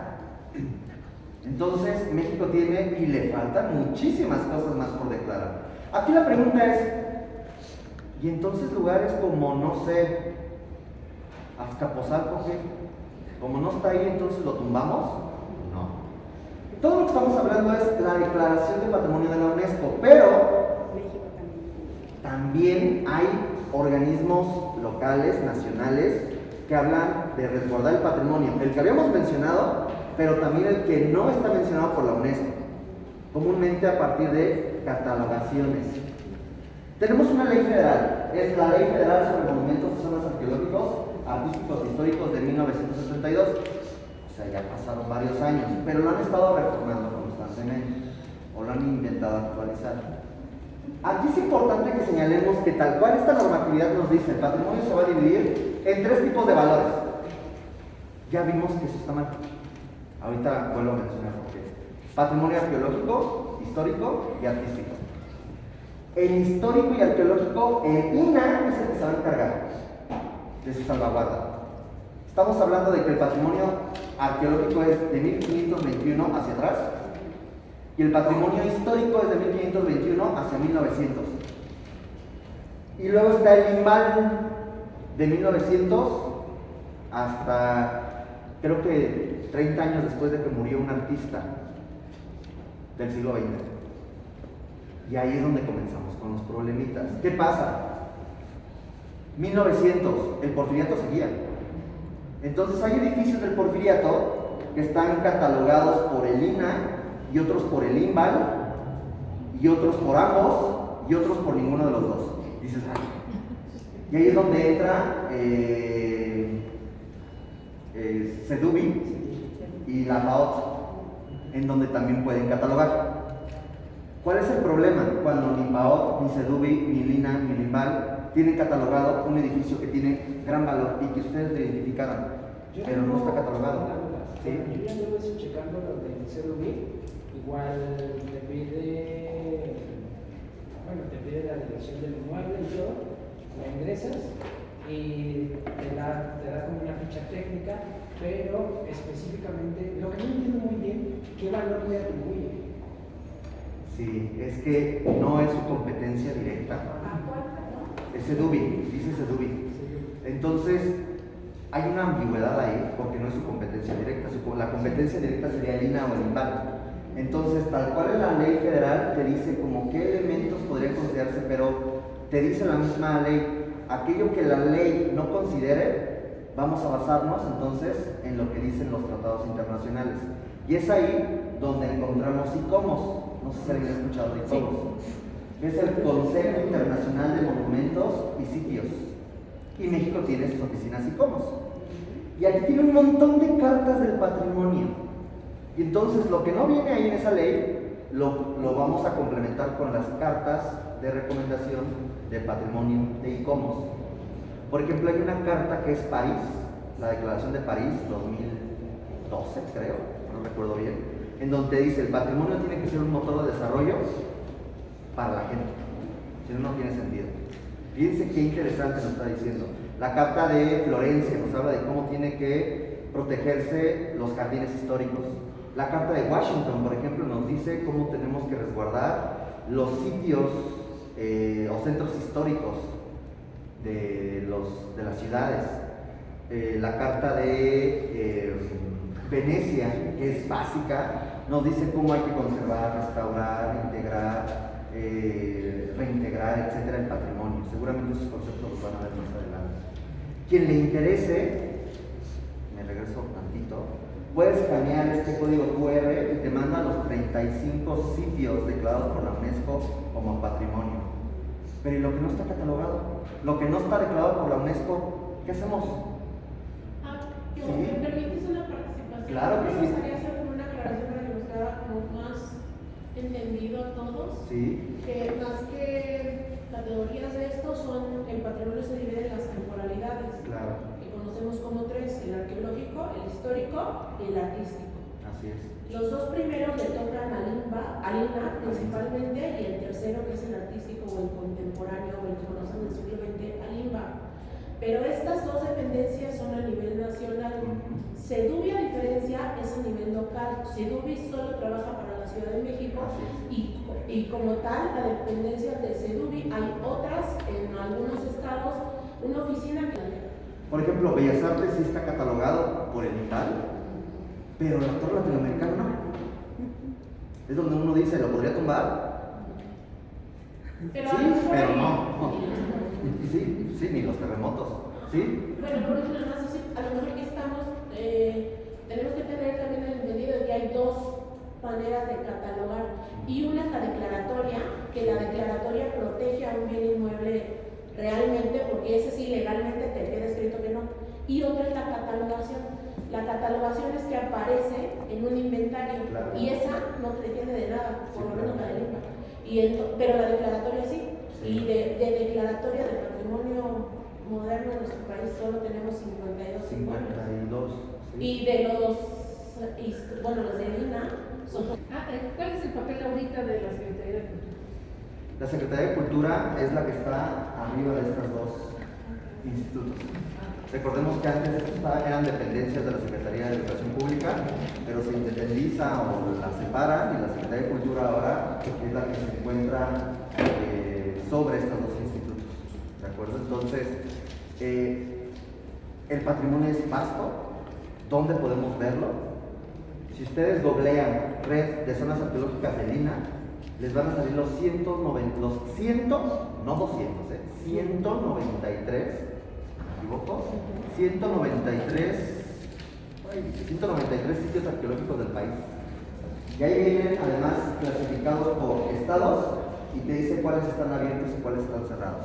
Entonces, México tiene y le faltan muchísimas cosas más por declarar. Aquí la pregunta es, ¿y entonces lugares como, no sé, Azcapotzalco, qué? Como no está ahí, entonces lo tumbamos? No. Todo lo que estamos hablando es la declaración de patrimonio de la UNESCO, pero México también hay organismos locales, nacionales, que hablan de resguardar el patrimonio. El que habíamos mencionado, pero también el que no está mencionado por la UNESCO, comúnmente a partir de catalogaciones. Tenemos una ley federal, es la Ley Federal sobre Monumentos y Zonas Arqueológicos, Artísticos e Históricos de 1972. O sea, ya pasaron varios años, pero lo han estado reformando constantemente, o lo han intentado actualizar. Aquí es importante que señalemos que tal cual esta normatividad nos dice, el patrimonio se va a dividir en 3 tipos de valores. Ya vimos que eso está mal. Ahorita vuelvo a mencionar por qué. Patrimonio arqueológico, histórico y artístico. El histórico y arqueológico, el INAH es el que se va a encargar de su salvaguarda. Estamos hablando de que el patrimonio arqueológico es de 1521 hacia atrás Y el patrimonio histórico es de 1521 hacia 1900. Y luego está el INVAL de 1900 hasta, creo que 30 años después de que murió un artista del siglo XX. Y ahí es donde comenzamos con los problemitas. ¿Qué pasa? 1900, el porfiriato seguía. Entonces hay edificios del porfiriato que están catalogados por el INAH y otros por el INVAL y otros por ambos y otros por ninguno de los dos. Dices, ay. Y ahí es donde entra CEDUBI y la PAOT, en donde también pueden catalogar. ¿Cuál es el problema? Cuando ni PAOT, ni CEDUBI, ni el INAH, ni el INVAL tienen catalogado un edificio que tiene gran valor y que ustedes lo identificaron, pero no está catalogado. ¿Sí? Yo ya llevo eso checando lo del CEDUBI, igual te pide la dirección del inmueble y todo, la ingresas y te da como una ficha técnica, pero específicamente, lo que no entiendo muy bien, ¿qué valor le atribuye? Sí, es que no es su competencia directa. Es CEDUBI, dice CEDUBI. Entonces, hay una ambigüedad ahí, porque no es su competencia directa. La competencia directa sería el INAH o el INVAL. Entonces, tal cual en la ley federal te dice como qué elementos podrían considerarse, pero te dice la misma ley, aquello que la ley no considere, vamos a basarnos entonces en lo que dicen los tratados internacionales. Y es ahí donde encontramos ICOMOS. No sé si alguien ha escuchado de ICOMOS. Es el Consejo Internacional de Monumentos y Sitios. Y México tiene sus oficinas ICOMOS. Y aquí tiene un montón de cartas del patrimonio. Y entonces lo que no viene ahí en esa ley, lo vamos a complementar con las cartas de recomendación de patrimonio de ICOMOS. Por ejemplo, hay una carta que es París, la Declaración de París 2012, creo, no recuerdo bien, en donde dice el patrimonio tiene que ser un motor de desarrollo para la gente, si no, no tiene sentido. Fíjense qué interesante nos está diciendo. La carta de Florencia nos habla de cómo tiene que protegerse los jardines históricos. La carta de Washington, por ejemplo, nos dice cómo tenemos que resguardar los sitios o centros históricos de las ciudades. La carta de Venecia, que es básica, nos dice cómo hay que conservar, restaurar, integrar, reintegrar, etcétera, el patrimonio. Seguramente esos conceptos los van a ver más adelante. Quien le interese, me regreso tantito, puedes escanear este código QR y te manda los 35 sitios declarados por la UNESCO como patrimonio. Pero ¿y lo que no está catalogado? Lo que no está declarado por la UNESCO, ¿qué hacemos? ¿Me Sí. permites una participación? Claro que sí. Me gustaría hacer una aclaración para que nos quede como más entendido a todos. Sí. Que más que categorías de esto, el patrimonio se divide en las temporalidades. Claro. Que conocemos como tres: el arqueológico, el histórico y el artístico. Así es. Los dos primeros le tocan al INAH principalmente, y el tercero, que es el artístico o el contemporáneo, o el que conocen del siglo XX, al INVA. Pero estas dos dependencias son a nivel nacional. CEDUBI, a diferencia, es a nivel local. CEDUBI solo trabaja para la Ciudad de México y como tal, la dependencia de CEDUBI, hay otras en algunos estados, una oficina que... Por ejemplo, Bellas Artes sí está catalogado por el ITAL, pero el actor latinoamericano no. Es donde uno dice, ¿lo podría tumbar? Pero Sí, pero no. Sí. Sí, ni los terremotos. ¿Sí? Bueno, por ejemplo, a lo mejor que estamos, tenemos que tener también el entendido de que hay dos maneras de catalogar, y una es la declaratoria, que la declaratoria protege a un bien inmueble realmente, porque ese sí legalmente te queda escrito que no, y otra es la catalogación. La catalogación es que aparece en un inventario, Claro. y esa no te defiende de nada, por Sí, lo menos claro. la del INPA. Pero la declaratoria sí. Y de declaratoria del patrimonio moderno en nuestro país solo tenemos 52 inmuebles. 52. Sí. Y de los de INAH son... ¿Cuál es el papel ahorita de la Secretaría de Cultura? La Secretaría de Cultura es la que está arriba de estas dos institutos. Recordemos que antes eran dependencias de la Secretaría de Educación Pública, pero se independiza o la separan y la Secretaría de Cultura ahora es la que se encuentra sobre estos dos institutos. ¿De acuerdo? Entonces, el patrimonio es vasto. ¿Dónde podemos verlo? Si ustedes googlean red de zonas arqueológicas de Lina, les van a salir los 193, ¿me equivoco? 193 sitios arqueológicos del país. Y ahí vienen además clasificados por estados y te dice cuáles están abiertos y cuáles están cerrados.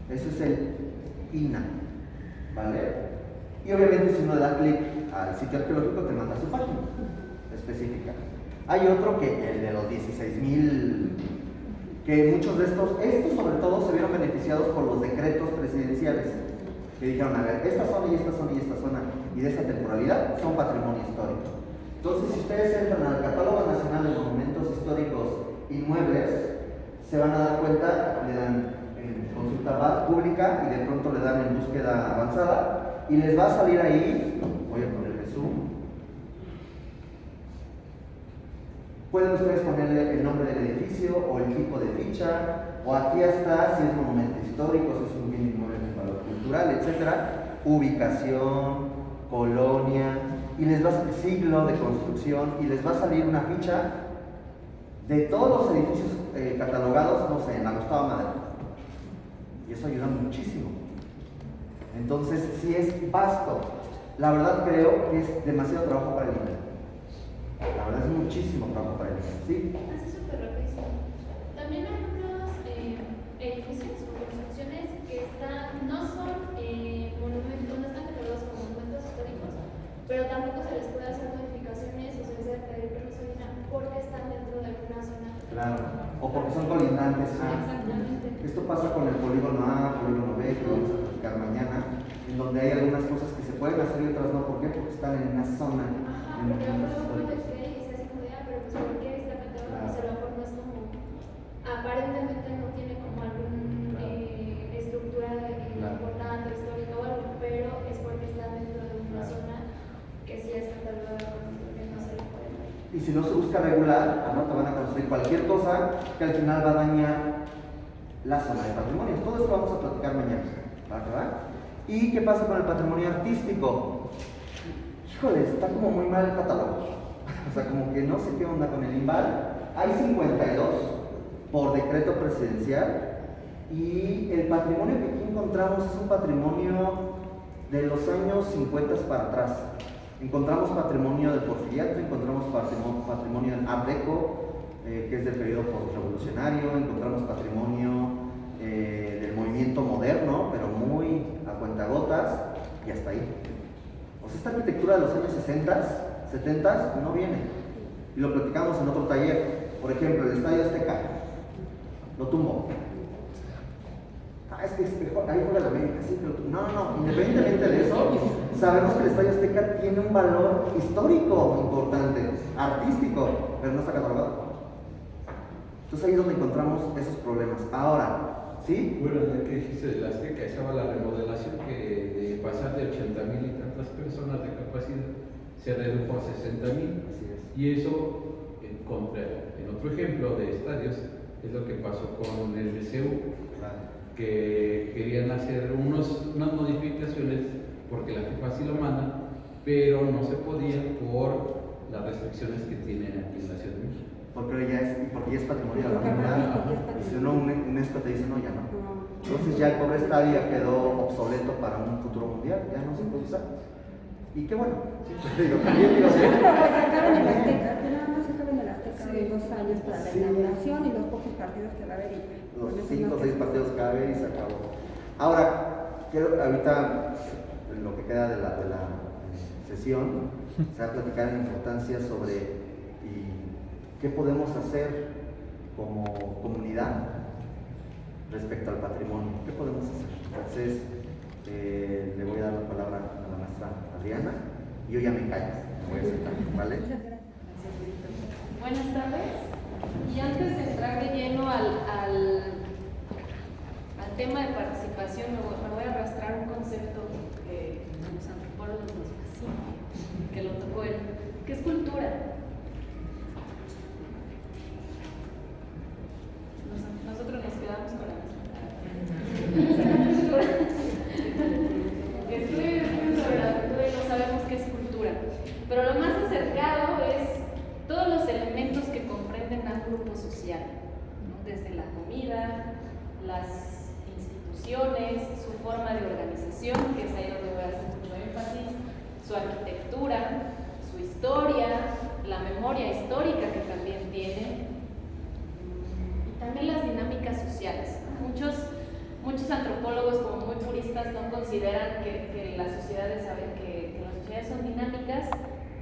Eso es el INA, ¿vale? Y obviamente si uno le da clic al sitio arqueológico te manda su página específica. Hay otro que el de los 16,000, que muchos de estos sobre todo se vieron beneficiados por los decretos presidenciales, que dijeron, a ver, esta zona y esta zona y esta zona y de esta temporalidad son patrimonio histórico. Entonces, si ustedes entran al Catálogo Nacional de Monumentos Históricos Inmuebles, se van a dar cuenta, le dan en consulta pública y de pronto le dan en búsqueda avanzada y les va a salir ahí, voy a ponerle zoom. Pueden ustedes ponerle el nombre del edificio o el tipo de ficha, o aquí está si es monumento histórico, si es un bien inmueble de valor cultural, etc. Ubicación, colonia, y les va a salir siglo de construcción, y les va a salir una ficha de todos los edificios catalogados, no sé, en la Gustavo Madero. Y eso ayuda muchísimo. Entonces, sí es vasto. La verdad creo que es demasiado trabajo para el INE. La verdad es muchísimo trabajo para el INE, ¿sí? Así súper rapidísimo. También hay otros edificios o construcciones que no son monumentos, no están catalogados como monumentos históricos, pero tampoco se les puede hacer modificaciones o se les debe pedir permiso porque están dentro de alguna zona. Claro, o porque son colindantes. Exactamente. Esto pasa con el polígono A, polígono B, que vamos a platicar mañana, en donde hay algunas cosas que se pueden hacer y otras no. ¿Por qué? Porque están en una zona. Ajá, porque a lo mejor uno ve y se hace como de, pero pues ¿por qué está catalogado? Pues a lo mejor no es como, aparentemente no tiene como alguna estructura importante, histórica o algo, pero es porque está dentro de una zona que sí es catalogada como que no se le puede ver. Y si no se busca regular, no te van a construir cualquier cosa que al final va a dañar la zona de patrimonio. Todo eso lo vamos a platicar mañana, ¿verdad? ¿Y qué pasa con el patrimonio artístico? Híjole, está como muy mal el catálogo. O sea, como que no sé qué onda con el INVAL. Hay 52 por decreto presidencial y el patrimonio que aquí encontramos es un patrimonio de los años 50 para atrás. Encontramos patrimonio del Porfiriato, encontramos patrimonio del Art Deco, que es del periodo postrevolucionario, encontramos patrimonio del movimiento moderno, pero muy a cuentagotas, y hasta ahí. O sea, esta arquitectura de los años 60, 70 no viene. Y lo platicamos en otro taller. Por ejemplo, el Estadio Azteca lo tumbó. Es que ahí juega la América, sí, pero no, independientemente de eso, sabemos que el Estadio Azteca tiene un valor histórico importante, artístico, pero no está catalogado. Entonces ahí es donde encontramos esos problemas. Ahora, ¿sí? Bueno, ya que dijiste de la Azteca, estaba la remodelación que de pasar de 80,000 y tantas personas de capacidad se redujo a 60,000. Y eso, en otro ejemplo de estadios, es lo que pasó con el DCU, que querían hacer unas modificaciones porque la FIFA sí lo manda, pero no se podía por las restricciones que tienen aquí en la Ciudad de México. Porque ya es patrimonio de la humanidad. Y si uno UNESCO te dice no, ya no. Entonces ya el pobre estadio quedó obsoleto para un futuro mundial, ya no se puede usar. Y qué bueno. Digo, también digo, sacaron el Azteca, nada más sacaron el Azteca de 2 años para la inauguración y los pocos partidos que va a haber. Los 5 o 6 partidos que va a haber y se acabó. Ahora, quiero ahorita, en lo que queda de la sesión, se va a platicar la importancia sobre qué podemos hacer como comunidad respecto al patrimonio. ¿Qué podemos hacer? Entonces, le voy a dar la palabra a la maestra Adriana y yo ya me callo, me voy a sentar, ¿vale? Buenas tardes. Y antes de entrar de lleno al tema de participación me voy a arrastrar un concepto que a los antropólogos nos fascina, que lo tocó él, que es cultura. Nosotros nos quedamos con la misma. Estudios sobre la cultura y no sabemos qué es cultura. Pero lo más acercado es todos los elementos que comprenden a un grupo social, ¿no? Desde la comida, las instituciones, su forma de organización, que es ahí donde voy a hacer mucho énfasis, su arquitectura, su historia, la memoria histórica que también tiene, y también las dinámicas sociales. Muchos antropólogos, como muy puristas, no consideran que las sociedades las sociedades son dinámicas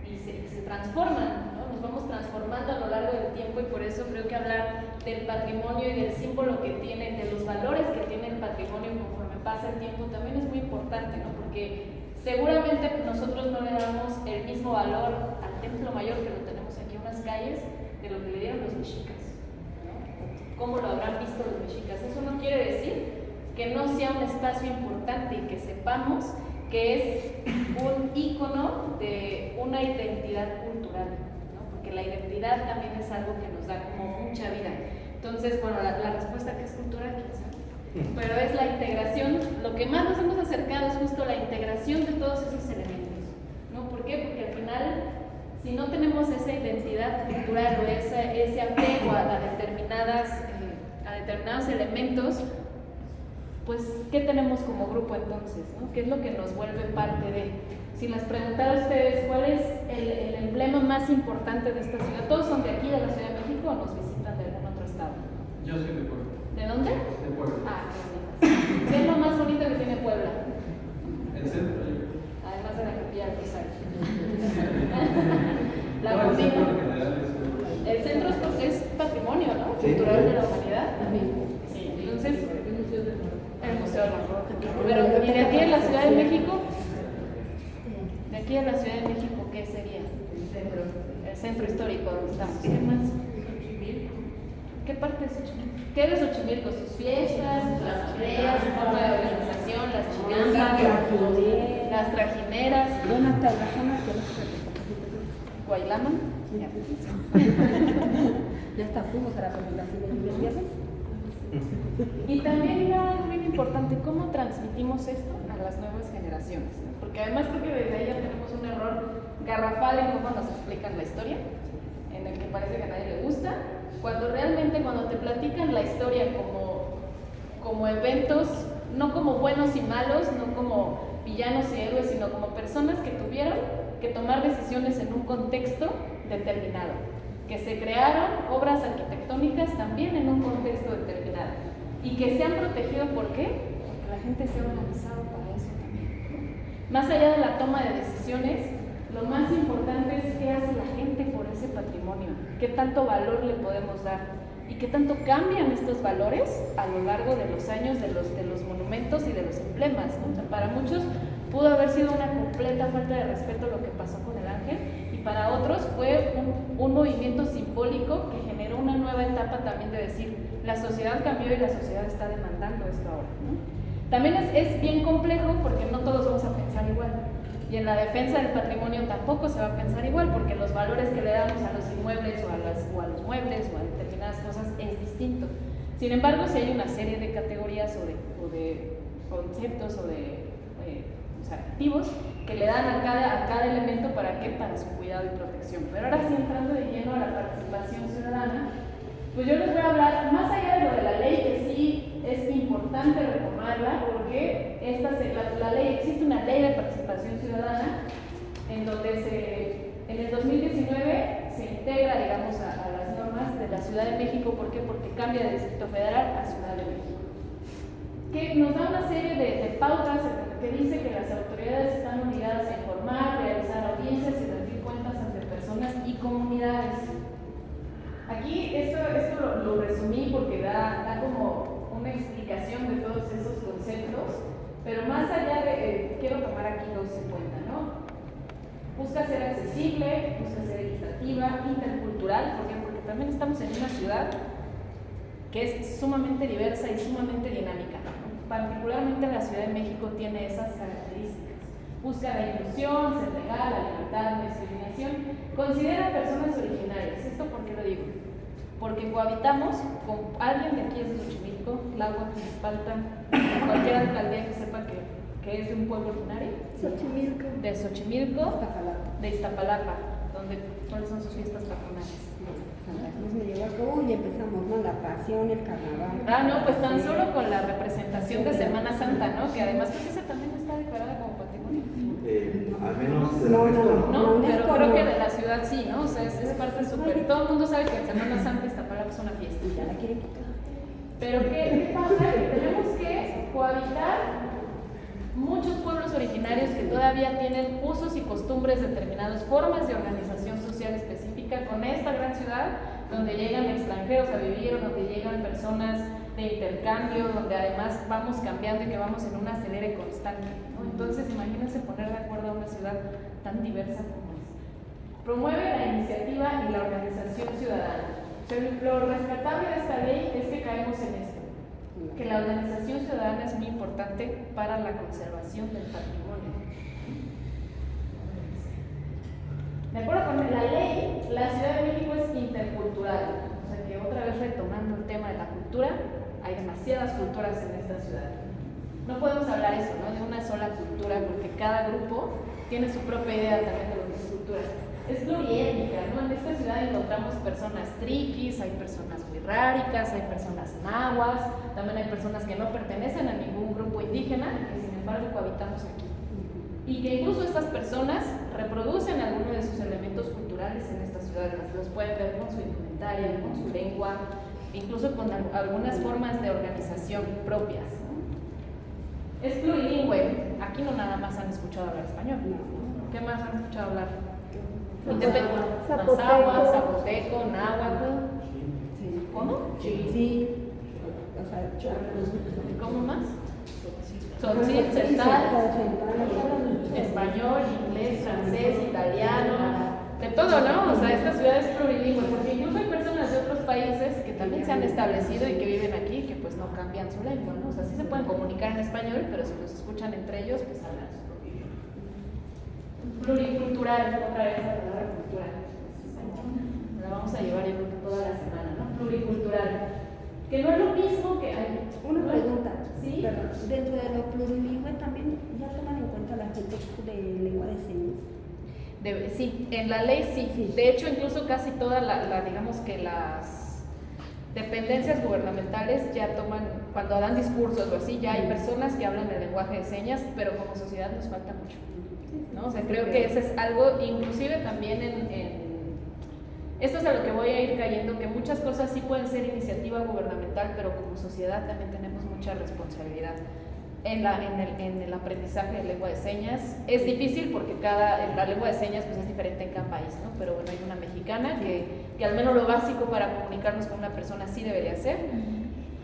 y se transforman, ¿no? Nos vamos transformando a lo largo del tiempo, y por eso creo que hablar del patrimonio y del símbolo que tiene, de los valores que tiene el patrimonio conforme pasa el tiempo, también es muy importante, ¿no? Porque seguramente nosotros no le damos el mismo valor al Templo Mayor, que lo tenemos aquí en unas calles, de lo que le dieron los mexicas, ¿no? ¿Cómo lo habrán visto los mexicas? Eso no quiere decir que no sea un espacio importante y que sepamos que es un ícono de una identidad cultural, ¿no? Porque la identidad también es algo que nos da como mucha vida. Entonces, bueno, la respuesta que es cultural, quién sabe, pero es la integración. Lo que más nos hemos acercado es justo la integración de todos esos elementos, ¿no? ¿Por qué? Porque al final, si no tenemos esa identidad cultural o ese apego a determinados elementos, pues, ¿qué tenemos como grupo entonces, ¿no? ¿Qué es lo que nos vuelve parte de? Si les preguntara a ustedes cuál es el emblema más importante de esta ciudad, ¿todos son de aquí, de la Ciudad de México, o nos visitan de algún otro estado? Yo soy de Puebla. ¿De dónde? De Puebla. Ah, qué bonito. ¿Qué es lo más bonito que tiene Puebla? El centro. Además de la capilla del Rosario. La No, el centro en comida. general El centro es patrimonio, ¿no? Sí. Cultural de la humanidad también. Sí. Entonces, el Museo de la Roca. Pero, ¿y de aquí en la Ciudad de México? De aquí en la Ciudad de México, ¿qué sería? El centro histórico donde estamos. ¿Qué más? ¿Qué parte es Xochimilco? ¿Qué es Xochimilco? Sus fiestas, las aldeas, su forma de organización, las chinanzas, las trajineras. Guaylama. Ya está, fuimos a la presentación del viernes. Y también algo bien importante, ¿cómo transmitimos esto a las nuevas generaciones? ¿No? Porque además creo que desde ahí ya tenemos un error garrafal en cómo nos explican la historia, en el que parece que a nadie le gusta, cuando realmente cuando te platican la historia como eventos, no como buenos y malos, no como villanos y héroes, sino como personas que tuvieron que tomar decisiones en un contexto determinado, que se crearon obras arquitectónicas también en un contexto determinado y que se han protegido. ¿Por qué? Porque la gente se ha organizado para eso también. Más allá de la toma de decisiones, lo más importante es qué hace la gente por ese patrimonio, qué tanto valor le podemos dar y qué tanto cambian estos valores a lo largo de los años de los monumentos y de los emblemas, ¿no? O sea, para muchos pudo haber sido una completa falta de respeto lo que pasó con el Ángel, y para otros fue un movimiento simbólico que generó una nueva etapa también de decir, la sociedad cambió y la sociedad está demandando esto ahora, ¿no? También es bien complejo porque no todos vamos a pensar igual, y en la defensa del patrimonio tampoco se va a pensar igual, porque los valores que le damos a los inmuebles o a los muebles o a determinadas cosas es distinto. Sin embargo, sí hay una serie de categorías o de conceptos o de activos que le dan a cada elemento. ¿Para qué? Para su cuidado y protección. Pero ahora sí, entrando de lleno a la participación ciudadana, pues yo les voy a hablar, más allá de lo de la ley, que sí es importante retomarla, porque la ley, existe una ley de participación ciudadana en donde en el 2019 se integra, digamos, a las normas de la Ciudad de México. ¿Por qué? Porque cambia de Distrito Federal a Ciudad de México, que nos da una serie de pautas que dice que las autoridades están obligadas a informar, realizar audiencias y rendir cuentas ante personas y comunidades. Aquí esto lo resumí porque da como una explicación de todos esos conceptos, pero más allá de, quiero tomar aquí dos en cuenta, ¿no? Busca ser accesible, busca ser equitativa, intercultural, ¿por qué? Porque también estamos en una ciudad que es sumamente diversa y sumamente dinámica, ¿no? particularmente la Ciudad de México tiene esas características. Busca la inclusión, ser legal, la libertad, la discriminación. Considera personas originarias. ¿Esto por qué lo digo? Porque cohabitamos con alguien de aquí es de Xochimilco, Tláhuac, Milpalta, cualquier alcaldía que sepa que es de un pueblo originario. Xochimilco. De Xochimilco, de Iztapalapa, ¿cuáles son sus fiestas patronales? Santa Cruz me llevó a cabo y empezamos, ¿no? La pasión, el carnaval. Ah, no, pues tan solo con la representación de Semana Santa, ¿no? Que además creo que esa también está declarada como patrimonio. Al menos No, pero creo que de la ciudad sí, ¿no? O sea, es parte súper. Todo el mundo sabe que en Semana Santa Iztapalapa es una fiesta. Ya la quieren quitar. Pero ¿qué pasa? Que tenemos que cohabitar muchos pueblos originarios que todavía tienen usos y costumbres determinados, formas de organización social específica con esta gran ciudad donde llegan extranjeros a vivir, donde llegan personas de intercambio, donde además vamos cambiando y que vamos en un acelere constante, ¿no? Entonces imagínense poner de acuerdo a una ciudad tan diversa como esta. Promueve la iniciativa y la organización ciudadana. O sea, lo rescatable de esta ley es que caemos en esto, que la organización ciudadana es muy importante para la conservación del patrimonio. De acuerdo con la ley, la Ciudad de México es intercultural, o sea que otra vez retomando el tema de la cultura, hay demasiadas culturas en esta ciudad. No podemos hablar eso, ¿no? De una sola cultura, porque cada grupo tiene su propia idea también de lo que es cultura. Es pluriétnica, ¿no? En esta ciudad encontramos personas triquis, hay personas wixárikas, hay personas nahuas, también hay personas que no pertenecen a ningún grupo indígena, que sin embargo cohabitamos aquí. Y que incluso estas personas reproducen algunos de sus elementos culturales en esta ciudad, los pueden ver con su indumentaria, con su lengua, incluso con algunas formas de organización propias, ¿no? Es plurilingüe, aquí no nada más han escuchado hablar español, ¿qué más han escuchado hablar? Mazahua, zapoteco, náhuatl. ¿Cómo? Sí. O sea, ¿Cómo más? Tzotzil, celtal, español, inglés, francés, italiano, de todo, ¿no? O sea, esta ciudad es plurilingüe, porque incluso hay personas de otros países que también se han establecido y que viven aquí, que pues no cambian su lengua, ¿no? O sea, sí se pueden comunicar en español, pero si los escuchan entre ellos, pues hablan su propio idioma. Pluricultural, otra vez la palabra cultura. La vamos a llevar yo creo que toda la semana, ¿no? Pluricultural. Que no es lo mismo que hay. Una pregunta. ¿Sí? Perdón. Dentro de lo plurilingüe también ya toman en cuenta la gente de lengua de señas. Sí, en la ley sí. De hecho, incluso casi todas digamos que las dependencias gubernamentales ya toman, cuando dan discursos o así, ya hay personas que hablan el lenguaje de señas, pero como sociedad nos falta mucho, ¿no? O sea, creo que ese es algo, inclusive también esto es a lo que voy a ir cayendo, que muchas cosas sí pueden ser iniciativa gubernamental, pero como sociedad también tenemos mucha responsabilidad en el aprendizaje de lengua de señas. Es difícil porque la lengua de señas pues es diferente en cada país, ¿no? Pero bueno, hay una mexicana que al menos lo básico para comunicarnos con una persona sí debería ser.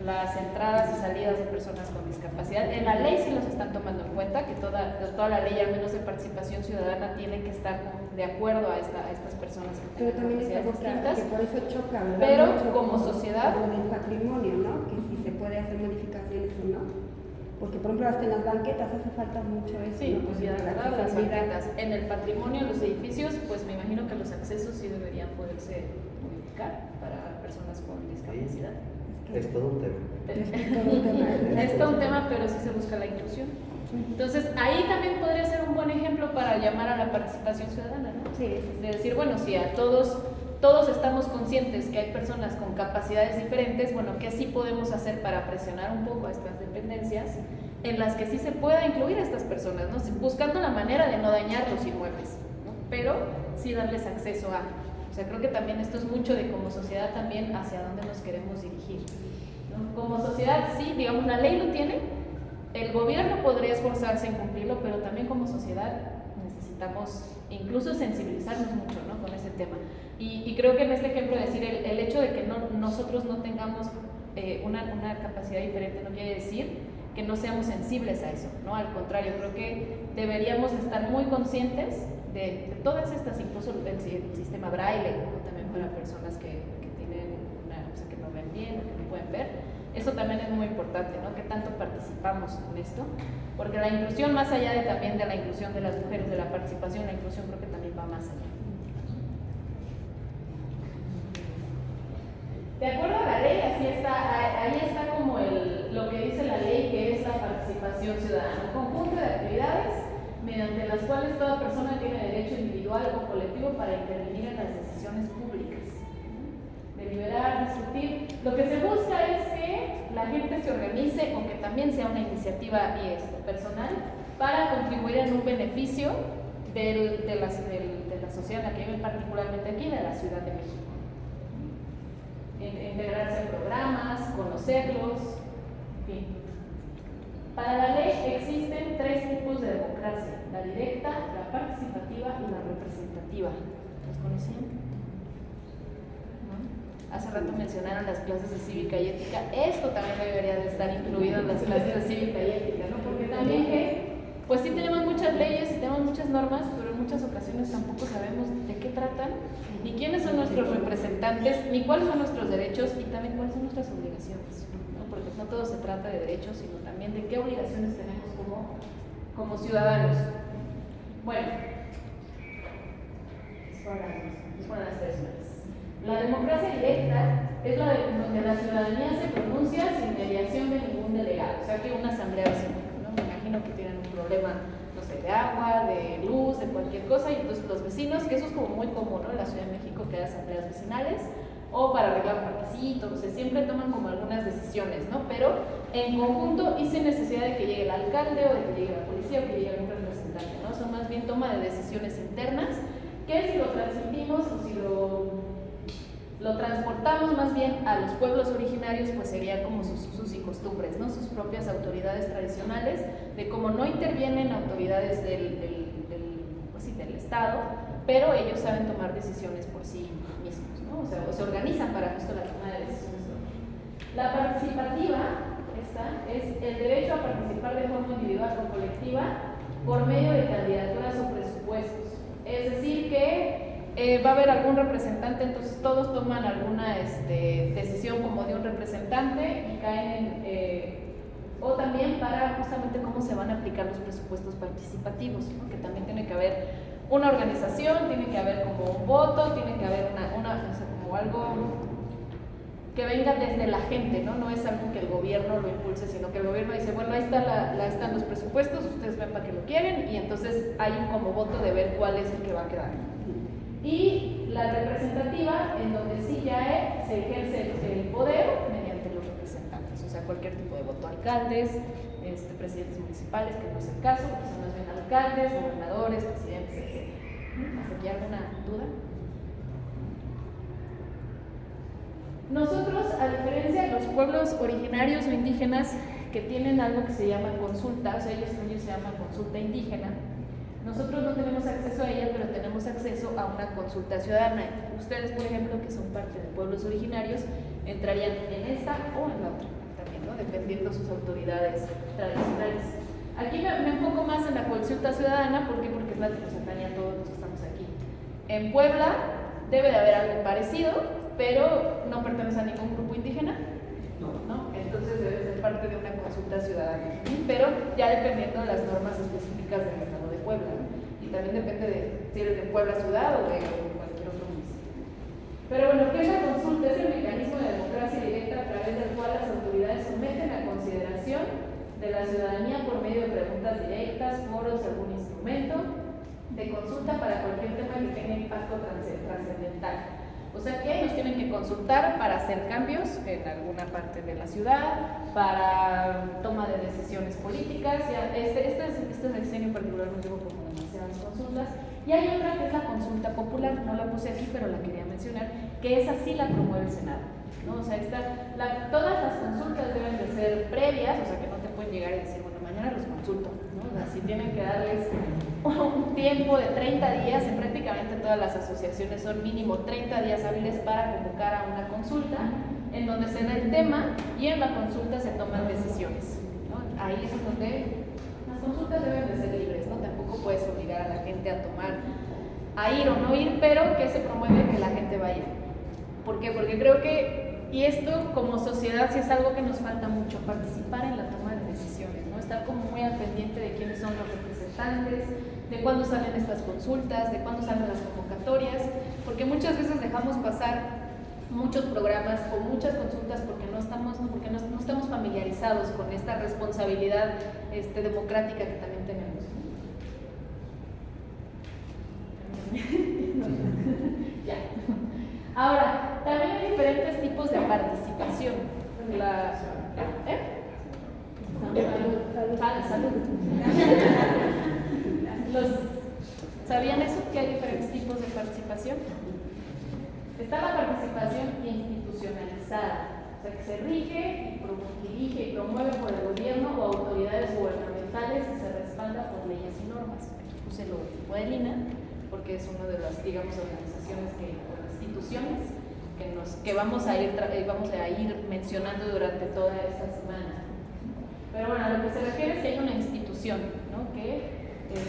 Las entradas y salidas de personas con discapacidad, en la ley sí los están tomando en cuenta, que toda la ley, al menos de participación ciudadana, tiene que estar de acuerdo a estas personas que Pero tienen también está distintas. que por eso choca, ¿verdad? Pero Mucho como con sociedad, lo del patrimonio, ¿no? Que si se puede hacer modificaciones o no. Porque, por ejemplo, hasta en las banquetas hace falta mucho eso. sí, ¿no? pues ya la las accesibilidad. banquetas. En el patrimonio, los edificios, pues me imagino que los accesos sí deberían poderse modificar para personas con discapacidad. Es todo un tema. Es todo un tema, pero sí se busca la inclusión. Entonces, ahí también podría ser un buen ejemplo para llamar a la participación ciudadana, ¿no? Sí. De decir, bueno, si a todos estamos conscientes que hay personas con capacidades diferentes, bueno, ¿qué sí podemos hacer para presionar un poco a estas dependencias en las que sí se pueda incluir a estas personas, ¿no? Buscando la manera de no dañar los inmuebles, ¿no? Pero sí darles acceso a. O sea, creo que también esto es mucho de como sociedad también hacia dónde nos queremos dirigir, ¿no? Como sociedad, sí, digamos, la ley lo tiene, el gobierno podría esforzarse en cumplirlo, pero también como sociedad necesitamos incluso sensibilizarnos mucho, ¿no? Con ese tema. Y creo que en este ejemplo decir el hecho de que nosotros no tengamos una capacidad diferente no quiere decir que no seamos sensibles a eso, ¿no? Al contrario, creo que deberíamos estar muy conscientes de todas estas, incluso el sistema braille, ¿no? También para personas que tienen cosa que no ven bien o que no pueden ver. Eso también es muy importante, ¿no? ¿Qué tanto participamos en esto? Porque la inclusión, más allá de también de la inclusión de las mujeres, de la participación, la inclusión creo que también va más allá. De acuerdo a la ley, así está, ahí está como lo que dice la ley, que es la participación ciudadana, un conjunto de actividades mediante las cuales toda persona tiene derecho individual o colectivo para intervenir en las decisiones públicas, deliberar, discutir. Lo que se busca es que la gente se organice o que también sea una iniciativa personal para contribuir en un beneficio de la sociedad en la que viven, particularmente aquí, de la Ciudad de México. Integrarse en programas, conocerlos, en fin. Para la ley existen 3 tipos de democracia: la directa, la participativa y la representativa. ¿Los conocían? ¿No? Hace rato mencionaron las clases de cívica y ética. Esto también debería de estar incluido en las clases de cívica y ética, ¿no? Porque también pues sí tenemos muchas leyes y tenemos muchas normas, pero en muchas ocasiones tampoco sabemos de qué tratan, ni quiénes son nuestros representantes, ni cuáles son nuestros derechos y también cuáles son nuestras obligaciones, ¿no? Porque no todo se trata de derechos, sino también de qué obligaciones tenemos como ciudadanos. Bueno, fueron las 3 más. La democracia directa es la donde la ciudadanía se pronuncia sin mediación de ningún delegado, o sea que una asamblea vecinal, ¿no? Me imagino que tienen un problema, no sé, de agua, de luz, de cualquier cosa, y entonces los vecinos, que eso es como muy común, ¿no? En la Ciudad de México, que hay asambleas vecinales, o para arreglar un parquecito, o sea, siempre toman como algunas decisiones, ¿no? Pero en conjunto y sin necesidad de que llegue el alcalde o de que llegue la policía o que llegue algún representante, ¿no? Son más bien toma de decisiones internas, que si lo transmitimos o si lo transportamos más bien a los pueblos originarios, pues sería como sus usos y costumbres, ¿no? Sus propias autoridades tradicionales, de cómo no intervienen autoridades del Estado, pero ellos saben tomar decisiones por sí mismos, ¿no? O sea, se organizan para justo la toma de decisiones. La participativa, esta, es el derecho a participar de forma individual o colectiva por medio de candidaturas o presupuestos. Es decir, que va a haber algún representante, entonces todos toman alguna decisión como de un representante y caen o también para justamente cómo se van a aplicar los presupuestos participativos, ¿no? Que también tiene que haber una organización, tiene que haber como un voto, tiene que haber o sea, como algo que venga desde la gente, ¿no? No es algo que el gobierno lo impulse, sino que el gobierno dice, bueno, ahí están los presupuestos, ustedes ven para qué lo quieren, y entonces hay un como voto de ver cuál es el que va a quedar. Y la representativa, en donde sí ya se ejerce el poder mediante los representantes, o sea, cualquier tipo de voto, alcaldes, presidentes municipales, que no es el caso, porque son más bien alcaldes, gobernadores, presidentes, etc. ¿Hasta aquí alguna duda? Nosotros, a diferencia de los pueblos originarios o indígenas que tienen algo que se llama consulta, o sea, ellos se llama consulta indígena, nosotros no tenemos acceso a ella, pero tenemos acceso a una consulta ciudadana. Ustedes, por ejemplo, que son parte de pueblos originarios, entrarían en esta o en la otra también, ¿no? Dependiendo de sus autoridades tradicionales. Aquí me enfoco más en la consulta ciudadana, ¿por qué? Porque es la que nos atañe a todos los que estamos aquí. En Puebla debe de haber algo parecido, pero no pertenece a ningún grupo indígena, ¿no? Entonces debe ser parte de una consulta ciudadana, pero ya dependiendo de las normas específicas del Estado de Puebla, ¿no? Y también depende de si eres de Puebla ciudad o de cualquier otro municipio. Pero bueno, ¿qué es la consulta? Es el mecanismo de democracia directa a través del cual las autoridades someten a consideración de la ciudadanía por medio de preguntas directas, foros, algún instrumento de consulta para cualquier tema que tenga impacto trascendental. O sea que nos tienen que consultar para hacer cambios en alguna parte de la ciudad, para toma de decisiones políticas. Este sexenio en particular nos llevó como demasiadas consultas. Y hay otra que es la consulta popular, no la puse aquí, pero la quería mencionar, que esa sí la promueve el Senado, ¿no? O sea, todas las consultas deben de ser previas, o sea que no te pueden llegar y decir, bueno, mañana los consulto, ¿no? O sea, sí tienen que darles un tiempo de 30 días, en prácticamente todas las asociaciones son mínimo 30 días hábiles para convocar a una consulta, en donde se da el tema y en la consulta se toman decisiones, ¿no? Ahí es donde las consultas deben de ser libres, ¿no? Tampoco puedes obligar a la gente a ir o no ir, pero que se promueve que la gente vaya. ¿Por qué? Porque creo que Y esto como sociedad sí es algo que nos falta mucho, participar en la toma de decisiones, ¿no? Estar como muy al pendiente de quiénes son los representantes, de cuándo salen estas consultas, de cuándo salen las convocatorias, porque muchas veces dejamos pasar muchos programas o muchas consultas porque no estamos familiarizados con esta responsabilidad democrática que también tenemos. Ya. Ahora, también hay diferentes tipos de participación. Salud. ¿Sabían eso? Que hay diferentes tipos de participación. Está la participación institucionalizada, o sea, que se rige, dirige y promueve por el gobierno o autoridades gubernamentales y se respalda por leyes y normas. Aquí puse el logotipo de Lina, porque es una de las, digamos, organizaciones o instituciones que vamos a ir mencionando durante toda esta semana. Pero bueno, a lo que se refiere es que hay una institución, ¿no?, que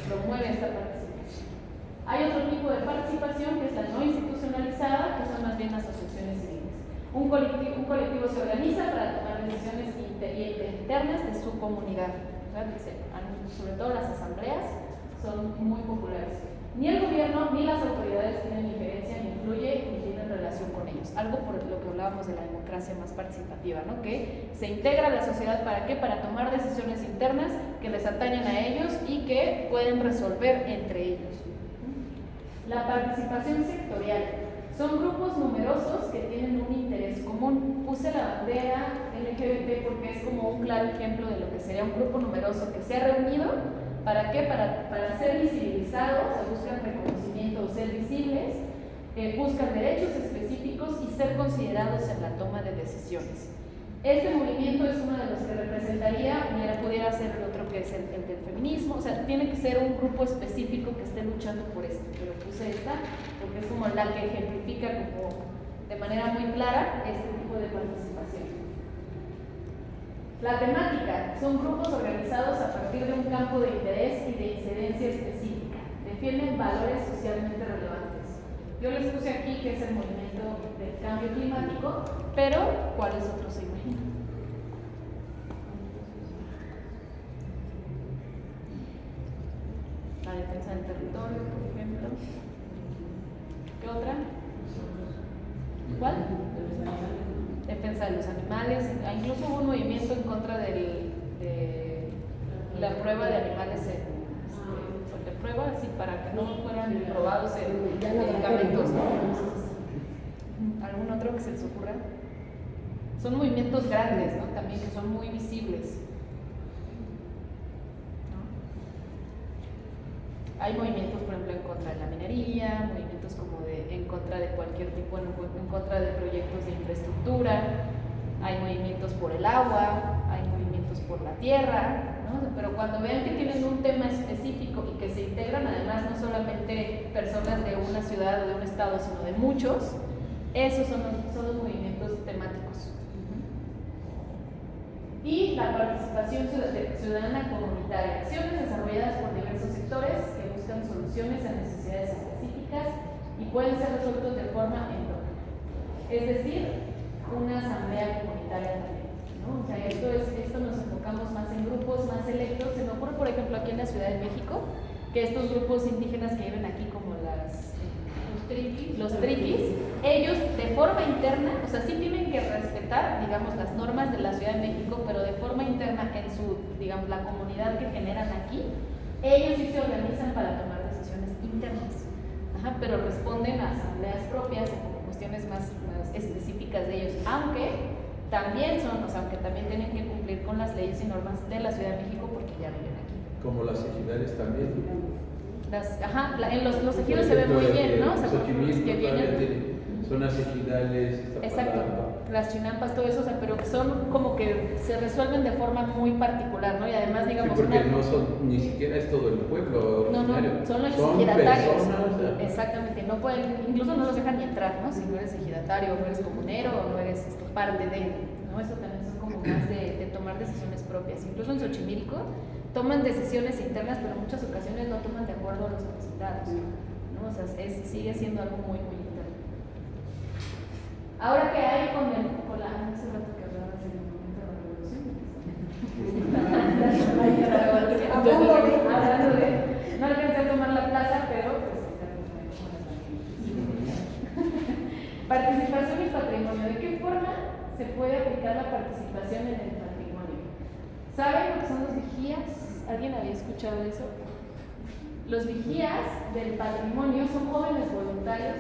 promueve esta participación. Hay otro tipo de participación que es la no institucionalizada, que son más bien asociaciones civiles. Un colectivo se organiza para tomar decisiones internas de su comunidad. O sea, sobre todo las asambleas son muy populares. Ni el gobierno ni las autoridades tienen injerencia, ni influye, ni tienen relación con ellos. Algo por lo que hablábamos de la democracia más participativa, ¿no? Que se integra a la sociedad, ¿para qué? Para tomar decisiones internas que les atañen a ellos y que pueden resolver entre ellos. La participación sectorial. Son grupos numerosos que tienen un interés común. Puse la bandera LGBT porque es como un claro ejemplo de lo que sería un grupo numeroso que se ha reunido. ¿Para qué? Para ser visibilizados, o sea, buscan reconocimiento o ser visibles, buscan derechos específicos y ser considerados en la toma de decisiones. Este movimiento es uno de los que representaría, pudiera ser el otro que es el del feminismo, o sea, tiene que ser un grupo específico que esté luchando por esto, pero puse esta porque es como la que ejemplifica como de manera muy clara este tipo de participación. La temática, son grupos organizados a partir de un campo de interés y de incidencia específica, defienden valores socialmente relevantes. Yo les puse aquí que es el movimiento del cambio climático, pero ¿cuáles otros se imaginan? La defensa del territorio, por ejemplo. ¿Qué otra? ¿Cuál? Defensa de los animales. Incluso hubo un movimiento en contra de la prueba de animales de prueba, así para que no fueran probados en medicamentos, ¿no? ¿Algún otro que se les ocurra? Son movimientos grandes, ¿no? También que son muy visibles, ¿no? Hay movimientos, por ejemplo, en contra de la minería, movimientos como en contra de cualquier tipo, en contra de proyectos de infraestructura, hay movimientos por el agua, hay movimientos por la tierra, ¿no? Pero cuando vean que tienen un tema específico y que se integran además no solamente personas de una ciudad o de un estado, sino de muchos, esos son los movimientos temáticos. Y la participación ciudadana comunitaria, acciones desarrolladas por diversos sectores que buscan soluciones a necesidades específicas y pueden ser resueltos de forma endógena. Es decir, una asamblea comunitaria también, ¿no? O sea, esto nos enfocamos más en grupos más selectos. Se me ocurre, por ejemplo, aquí en la Ciudad de México, que estos grupos indígenas que viven aquí como los triquis, ellos de forma interna, o sea, sí tienen que respetar, digamos, las normas de la Ciudad de México, pero de forma interna en su, digamos, la comunidad que generan aquí, ellos sí se organizan para tomar decisiones internas, pero responden a asambleas propias o cuestiones más específicas de ellos, aunque también tienen que cumplir con las leyes y normas de la Ciudad de México porque ya viven aquí. Como las ejidales también. En los ejidos se ve muy bien, ¿no? O sea, Xochimilco que vienen, zonas ejidales, exacto, las chinampas, todo eso, o sea, pero que son como que se resuelven de forma muy particular, ¿no? Y además, digamos, sí, porque no son, ni siquiera es todo el pueblo originario. No, son los ejidatarios. Personas, exactamente, no pueden, incluso no los dejan ni entrar, ¿no? Si no eres ejidatario, o no eres comunero, o no eres parte de, ¿no? Eso también son como más de tomar decisiones propias. Incluso en Xochimilco toman decisiones internas, pero en muchas ocasiones no toman de acuerdo a los necesitados, ¿no? O sea, sigue siendo algo muy, muy interno. Ahora, ¿qué hay con hace rato que hablabas del momento de la revolución. Hablando de, no alcancé a tomar la plaza, pero pues participación y patrimonio. ¿De qué forma se puede aplicar la participación en el patrimonio? ¿Saben lo que son los vigías? ¿Alguien había escuchado eso? Los vigías del patrimonio son jóvenes voluntarios,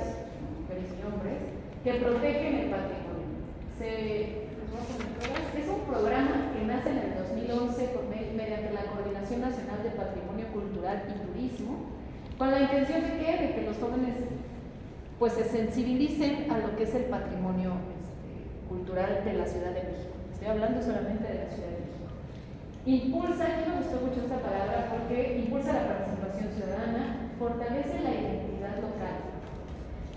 mujeres y hombres, que protegen el patrimonio. Es un programa que nace en el 2011 mediante la Coordinación Nacional de Patrimonio Cultural y Turismo, con la intención de que los jóvenes pues se sensibilicen a lo que es el patrimonio cultural de la Ciudad de México. Estoy hablando solamente de la Ciudad de México. Impulsa, aquí me gustó mucho esta palabra porque impulsa la participación ciudadana, fortalece la identidad local.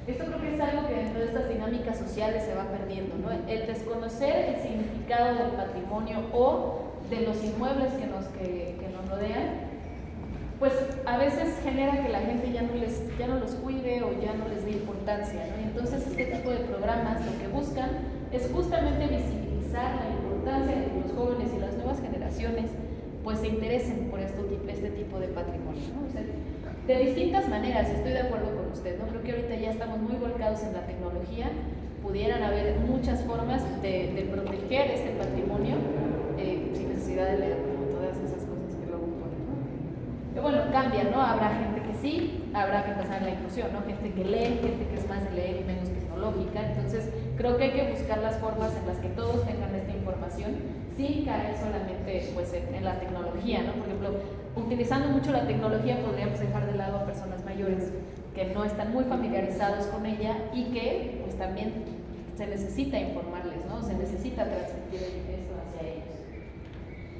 Esto creo que es algo que dentro de estas dinámicas sociales se va perdiendo, ¿no? El desconocer el significado del patrimonio o de los inmuebles que nos rodean, pues a veces genera que la gente ya no los cuide o ya no les dé importancia, ¿no? Y entonces este tipo de programas lo que buscan es justamente visibilizar la importancia de que los jóvenes y las nuevas generaciones pues se interesen por este tipo de patrimonio, ¿no? O sea, de distintas maneras, estoy de acuerdo con usted, ¿no? Creo que ahorita ya estamos muy volcados en la tecnología, pudieran haber muchas formas de proteger este patrimonio sin necesidad de leer, como todas esas cosas que luego ponen, ¿no? Pero bueno, cambia, ¿no? Habrá gente que sí, habrá que empezar la inclusión, ¿no? Gente que lee, gente que es más de leer y menos tecnológica, entonces creo que hay que buscar las formas en las que todos tengan esta información sin caer solamente pues, en la tecnología, ¿no? Por ejemplo, utilizando mucho la tecnología podríamos dejar de lado a personas mayores que no están muy familiarizados con ella y que pues también se necesita informarles, ¿no? Se necesita transmitir eso hacia ellos.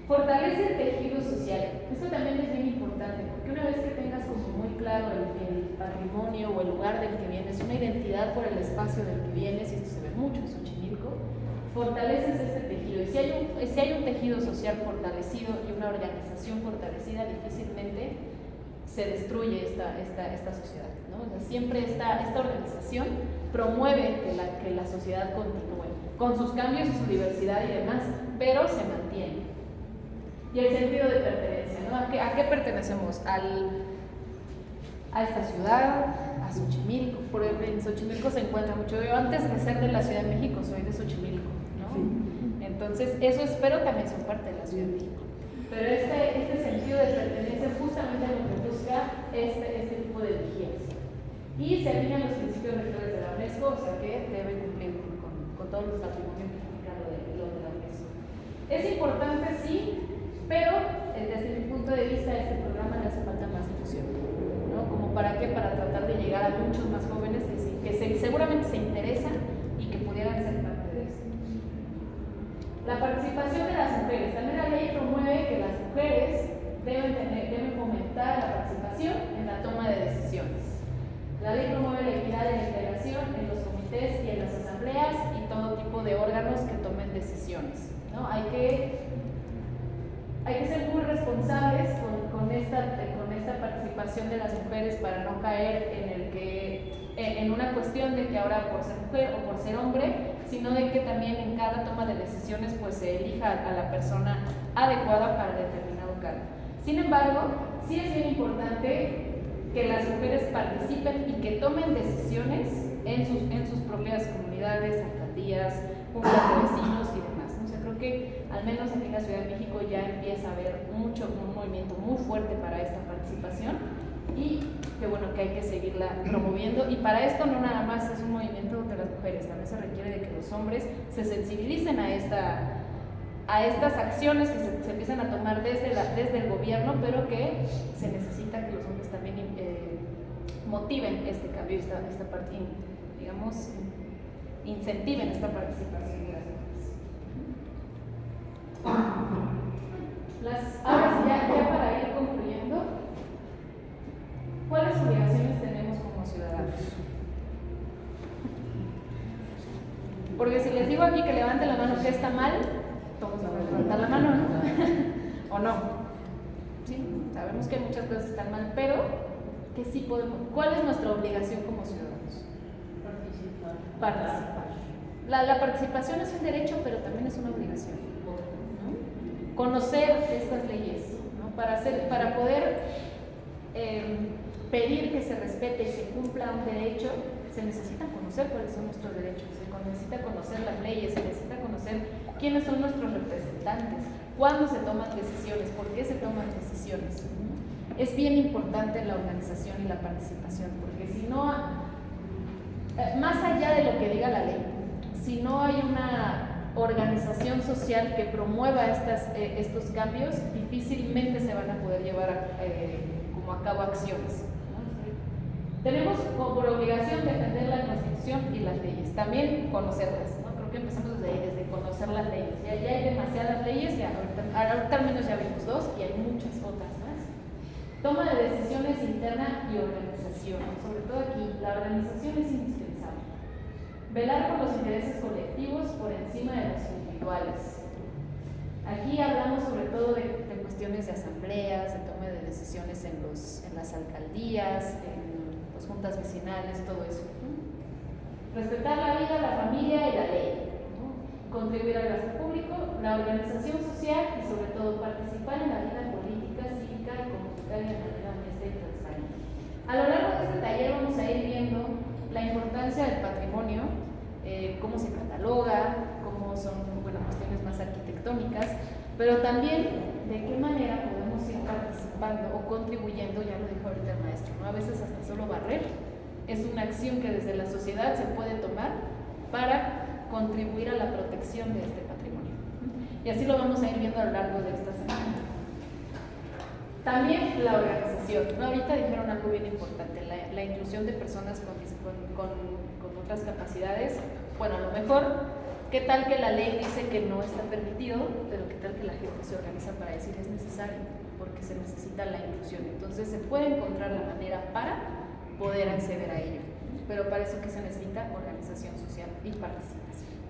Fortalece el tejido social. Esto también es bien importante, porque una vez que tengas como muy claro el patrimonio o el lugar del que vienes, una identidad por el espacio del que vienes, y esto se ve mucho en Xochimilco, fortaleces este tejido. Y si hay un tejido social fortalecido y una organización fortalecida, difícilmente se destruye esta sociedad, ¿no? O sea, siempre esta organización promueve que la sociedad continúe, con sus cambios y su diversidad y demás, pero se mantiene. Y el sentido de pertenencia, ¿no? ¿A qué pertenecemos? A esta ciudad, a Xochimilco. En Xochimilco se encuentra mucho. Yo antes de ser de la Ciudad de México soy de Xochimilco, ¿no? Sí. Entonces, eso espero también son parte de la Ciudad de México. Pero este sentido de pertenencia es justamente lo que busca este tipo de vigías. Y se alinean los principios rectores de la UNESCO, o sea que debe cumplir con todos los patrimonios que implican lo de la UNESCO. Es importante, sí, pero desde mi punto de vista este programa le hace falta más difusión, ¿no? ¿Como para qué? Para tratar de llegar a muchos más jóvenes que seguramente se interesan y que pudieran ser parte de esto. La participación de las mujeres. También la ley promueve que las mujeres deben fomentar la participación en la toma de decisiones. La ley promueve la equidad y la integración en los comités y en las asambleas y todo tipo de órganos que tomen decisiones, ¿no? Hay que ser muy responsables con esta participación de las mujeres para no caer en una cuestión de que ahora por ser mujer o por ser hombre, sino de que también en cada toma de decisiones pues se elija a la persona adecuada para determinado cargo. Sin embargo, sí es bien importante que las mujeres participen y que tomen decisiones en sus propias comunidades, alcaldías, juntas de vecinos y demás, ¿no? O sea, creo que al menos aquí en la Ciudad de México ya empieza a haber un movimiento muy fuerte para esta participación y que bueno, que hay que seguirla promoviendo. Y para esto no nada más es un movimiento de las mujeres, también se requiere de que los hombres se sensibilicen a estas acciones que se empiezan a tomar desde el gobierno, pero que se necesita que los hombres también motiven este cambio, esta parte, digamos, incentiven esta participación de las mujeres. Ahora sí, ya para ir concluyendo, ¿cuáles obligaciones tenemos como ciudadanos? Porque si les digo aquí que levanten la mano que está mal, todos van a levantar la mano, ¿no? ¿O no? Sí, sabemos que muchas cosas están mal, pero que sí podemos. ¿Cuál es nuestra obligación como ciudadanos? Participar. La participación es un derecho, pero también es una obligación, ¿no? Conocer estas leyes, ¿no? Para poder pedir que se respete y se cumpla un derecho, se necesita conocer cuáles son nuestros derechos, se necesita conocer las leyes, se necesita conocer quiénes son nuestros representantes, cuándo se toman decisiones, por qué se toman decisiones. Es bien importante la organización y la participación, porque si no, más allá de lo que diga la ley, si no hay una organización social que promueva estos cambios, difícilmente se van a poder llevar como a cabo acciones, ¿no? Tenemos por obligación defender la Constitución y las leyes, también conocerlas, ¿no? Creo que empezamos desde conocer las leyes. Ya hay demasiadas leyes, ahorita al menos ya vimos 2 y hay muchas otras más. Toma de decisiones interna y organización, sobre todo aquí, la organización es indispensable. Velar por los intereses colectivos por encima de los individuales. Aquí hablamos sobre todo de cuestiones de asambleas, de toma de decisiones en las alcaldías, en las juntas vecinales, todo eso. Respetar la vida, la familia y la ley. Contribuir al gasto público, la organización social y sobre todo participar en la vida política, cívica y comunitaria de manera honesta y transparente. A lo largo de este taller vamos a ir viendo la importancia del patrimonio, cómo se cataloga, cómo son cuestiones más arquitectónicas, pero también de qué manera podemos ir participando o contribuyendo, ya lo dijo ahorita el maestro, ¿no? A veces hasta solo barrer es una acción que desde la sociedad se puede tomar para contribuir a la protección de este patrimonio. Y así lo vamos a ir viendo a lo largo de esta semana. También la organización, ¿no? Ahorita dijeron algo bien importante, la inclusión de personas con otras capacidades. Bueno, a lo mejor, ¿qué tal que la ley dice que no está permitido? Pero ¿qué tal que la gente se organiza para decir es necesario? Porque se necesita la inclusión. Entonces se puede encontrar la manera para poder acceder a ello. Pero para eso que se necesita organización social y participación.